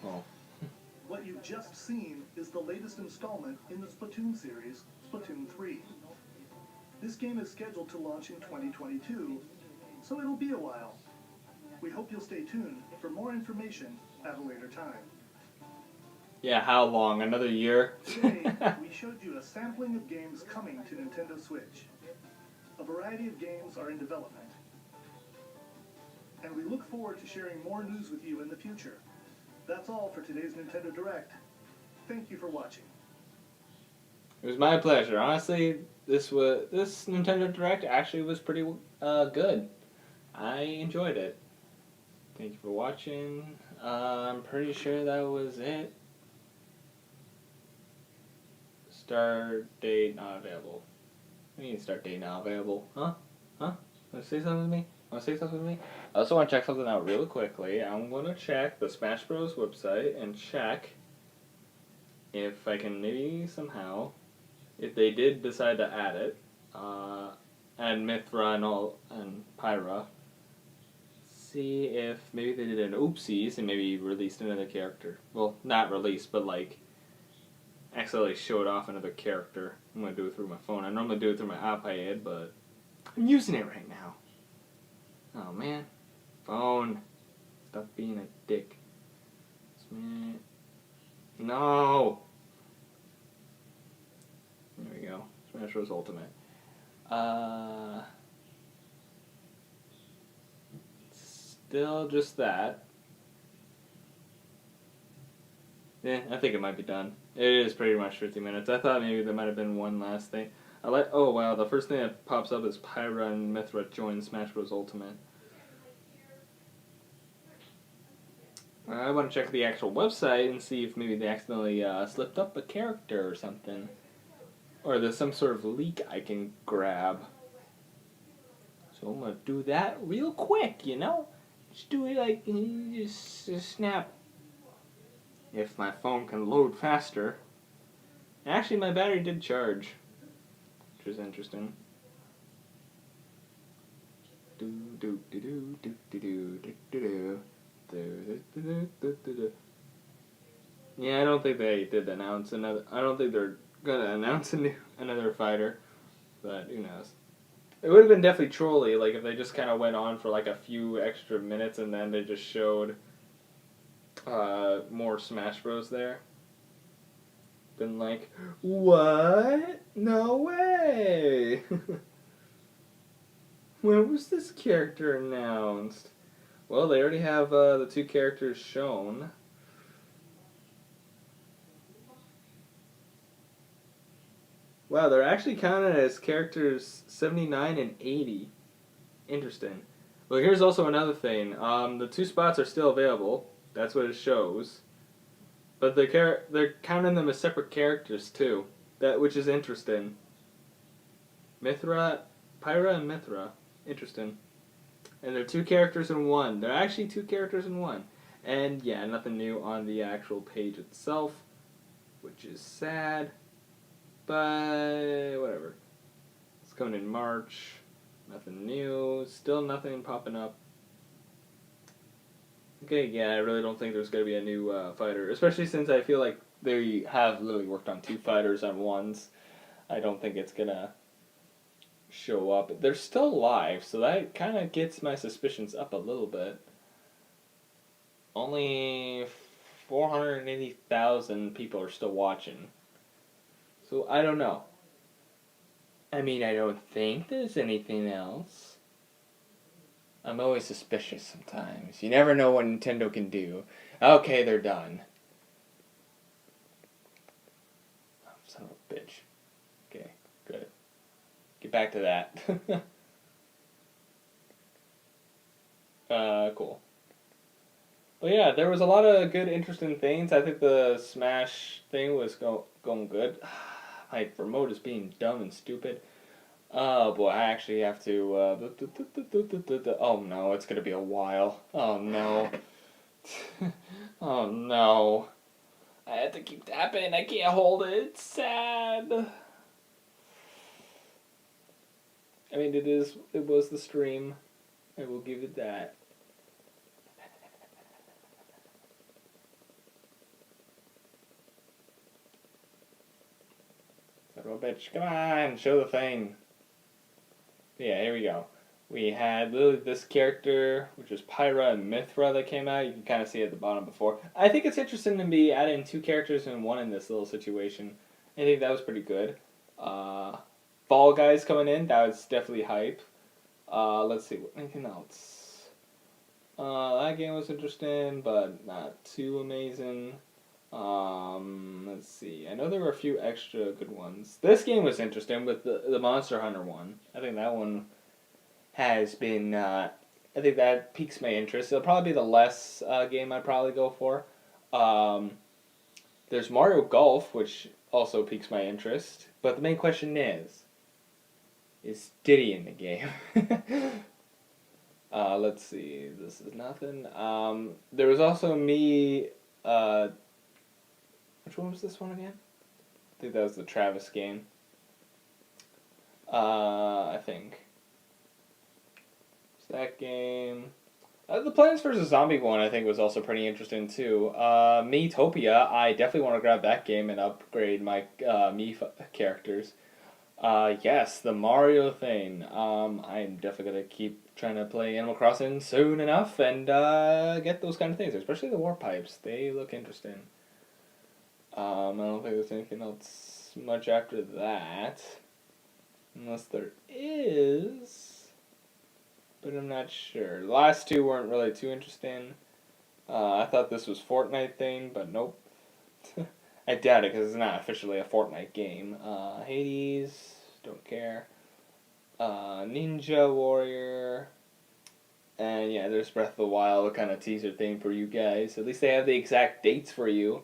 Oh. What you've just seen is the latest installment in the Splatoon series, Splatoon 3. This game is scheduled to launch in 2022, so it'll be a while. We hope you'll stay tuned for more information at a later time. Yeah, how long? Another year? Today, we showed you a sampling of games coming to Nintendo Switch. A variety of games are in development. And we look forward to sharing more news with you in the future. That's all for today's Nintendo Direct. Thank you for watching. It was my pleasure. Honestly, this Nintendo Direct actually was pretty good. I enjoyed it. Thank you for watching. I'm pretty sure that was it. Start date not available. What do you mean start date not available? Huh? Want to say something to me? I also want to check something out really quickly. I'm going to check the Smash Bros. Website and check if I can maybe somehow, if they did decide to add it, add Mythra and Pyra, see if maybe they did an oopsies and maybe released another character. Well, not released, but like accidentally showed off another character. I'm going to do it through my phone. I normally do it through my iPad, but I'm using it right now. Oh man. Phone. Stop being a dick. No! There we go. Smash Bros. Ultimate. Still just that. Yeah, I think it might be done. It is pretty much 50 minutes. I thought maybe there might have been one last thing. Oh wow, the first thing that pops up is Pyra and Mythra join Smash Bros. Ultimate. I want to check the actual website and see if maybe they accidentally slipped up a character or something. Or there's some sort of leak I can grab. So I'm going to do that real quick, you know? Just do it like, just snap. If my phone can load faster. Actually, my battery did charge. Which is interesting. Yeah, I don't think they did announce another. I don't think they're gonna announce another fighter, but who knows? It would have been definitely trolly, like if they just kind of went on for like a few extra minutes and then they just showed more Smash Bros. There. Been like, what? No way! When was this character announced? Well, they already have the two characters shown. Wow, they're actually counted as characters 79 and 80. Interesting. Well, here's also another thing. The two spots are still available. That's what it shows. But they're counting them as separate characters too. Which is interesting. Pyra and Mythra. Interesting. And they're two characters in one. They're actually two characters in one. And yeah, nothing new on the actual page itself, which is sad. But whatever. It's coming in March. Nothing new. Still nothing popping up. Okay, yeah, I really don't think there's going to be a new fighter. Especially since I feel like they have literally worked on two fighters on ones. I don't think it's going to show up. They're still live, so that kind of gets my suspicions up a little bit. Only 480,000 people are still watching. So I don't know. I mean, I don't think there's anything else. I'm always suspicious sometimes. You never know what Nintendo can do. Okay, they're done. Oh, son of a bitch. Okay, good. Get back to that. Cool. But yeah, there was a lot of good, interesting things. I think the Smash thing was going good. My remote is being dumb and stupid. Oh boy, I actually have to, oh no, it's gonna be a while. Oh no. Oh no. I have to keep tapping. I can't hold it. It's sad. I mean, it was the stream. I will give it that. Son of a bitch. Come on, show the thing. Yeah, here we go. We had literally this character, which was Pyra and Mithra that came out. You can kind of see at the bottom before. I think it's interesting to be adding 2 characters in one in this little situation. I think that was pretty good. Fall Guys coming in, that was definitely hype. Let's see, anything else? That game was interesting, but not too amazing. Let's see. I know there were a few extra good ones. This game was interesting with the Monster Hunter one. I think that one has been, I think that piques my interest. It'll probably be the less game I'd probably go for. There's Mario Golf, which also piques my interest. But the main question is Diddy in the game? Let's see. This is nothing. There was also me, which one was this one again? I think that was the Travis game. I think. That game. The Plants vs. Zombie one I think was also pretty interesting too. Miitopia, I definitely want to grab that game and upgrade my characters. Yes, the Mario thing. I'm definitely going to keep trying to play Animal Crossing soon enough and get those kind of things, especially the Warp Pipes. They look interesting. I don't think there's anything else much after that. Unless there is... but I'm not sure. The last 2 weren't really too interesting. I thought this was Fortnite thing, but nope. I doubt it because it's not officially a Fortnite game. Hades, don't care. Ninja Warrior. And yeah, there's Breath of the Wild kind of teaser thing for you guys. At least they have the exact dates for you.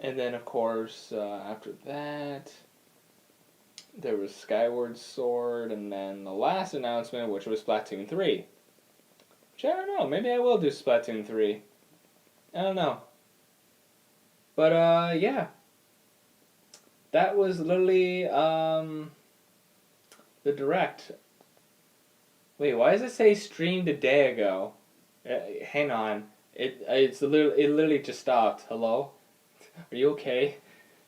And then, of course, after that... there was Skyward Sword, and then the last announcement, which was Splatoon 3. Which I don't know, maybe I will do Splatoon 3. I don't know. But, yeah. That was literally, the Direct. Wait, why does it say streamed a day ago? Hang on. It literally just stopped. Hello? Are you okay?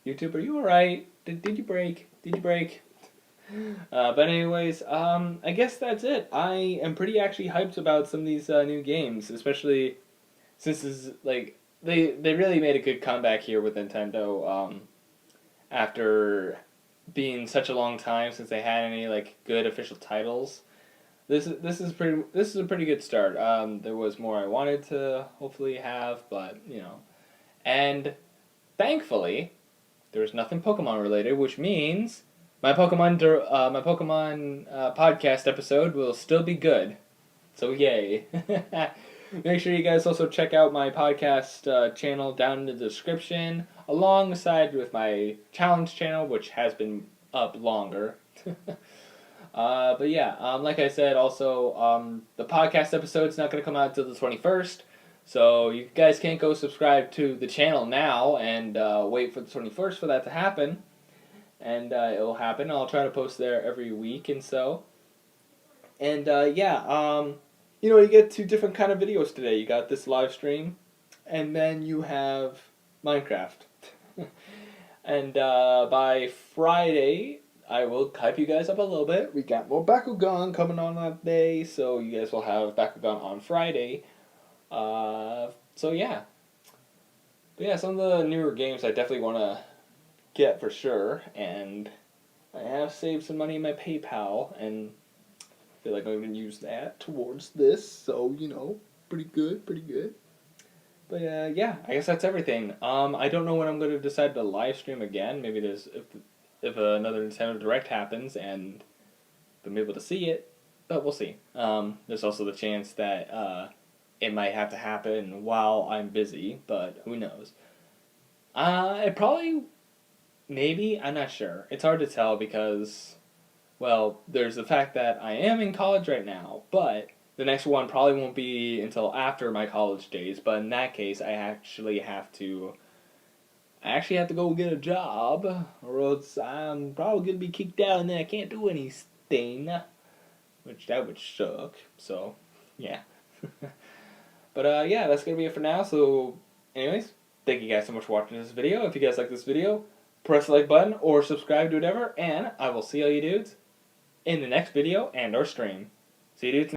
YouTube, are you alright? Did you break? Did you break? But anyways, I guess that's it. I am pretty actually hyped about some of these new games, especially since this is, like, they really made a good comeback here with Nintendo, after being such a long time since they had any, like, good official titles. This is a pretty good start. There was more I wanted to hopefully have, but, you know. And thankfully, there was nothing Pokemon related, which means my Pokemon podcast episode will still be good. So yay. Make sure you guys also check out my podcast channel down in the description, alongside with my challenge channel, which has been up longer. But yeah, like I said, also, the podcast episode's not going to come out until the 21st. So you guys can't go subscribe to the channel now and wait for the 21st for that to happen. And it'll happen. I'll try to post there every week and so. And yeah, you know, you get 2 different kind of videos today. You got this live stream, and then you have Minecraft. And by Friday, I will hype you guys up a little bit. We got more Bakugan coming on that day, so you guys will have Bakugan on Friday. So yeah. But yeah, some of the newer games I definitely want to get for sure, and I have saved some money in my PayPal, and I feel like I'm going to use that towards this, so, you know, pretty good. But yeah, I guess that's everything. I don't know when I'm going to decide to live stream again. Maybe there's, if another Nintendo Direct happens, and I'm able to see it, but we'll see. There's also the chance that, it might have to happen while I'm busy, but who knows. It probably, maybe, I'm not sure. It's hard to tell because, well, there's the fact that I am in college right now, but the next one probably won't be until after my college days, but in that case, I actually have to I actually have to go get a job, or else I'm probably gonna be kicked out and then I can't do anything, which that would suck. So, yeah. But yeah, that's gonna be it for now. So, anyways, thank you guys so much for watching this video. If you guys like this video, press the like button or subscribe to whatever, and I will see all you dudes in the next video and or stream. See you dudes.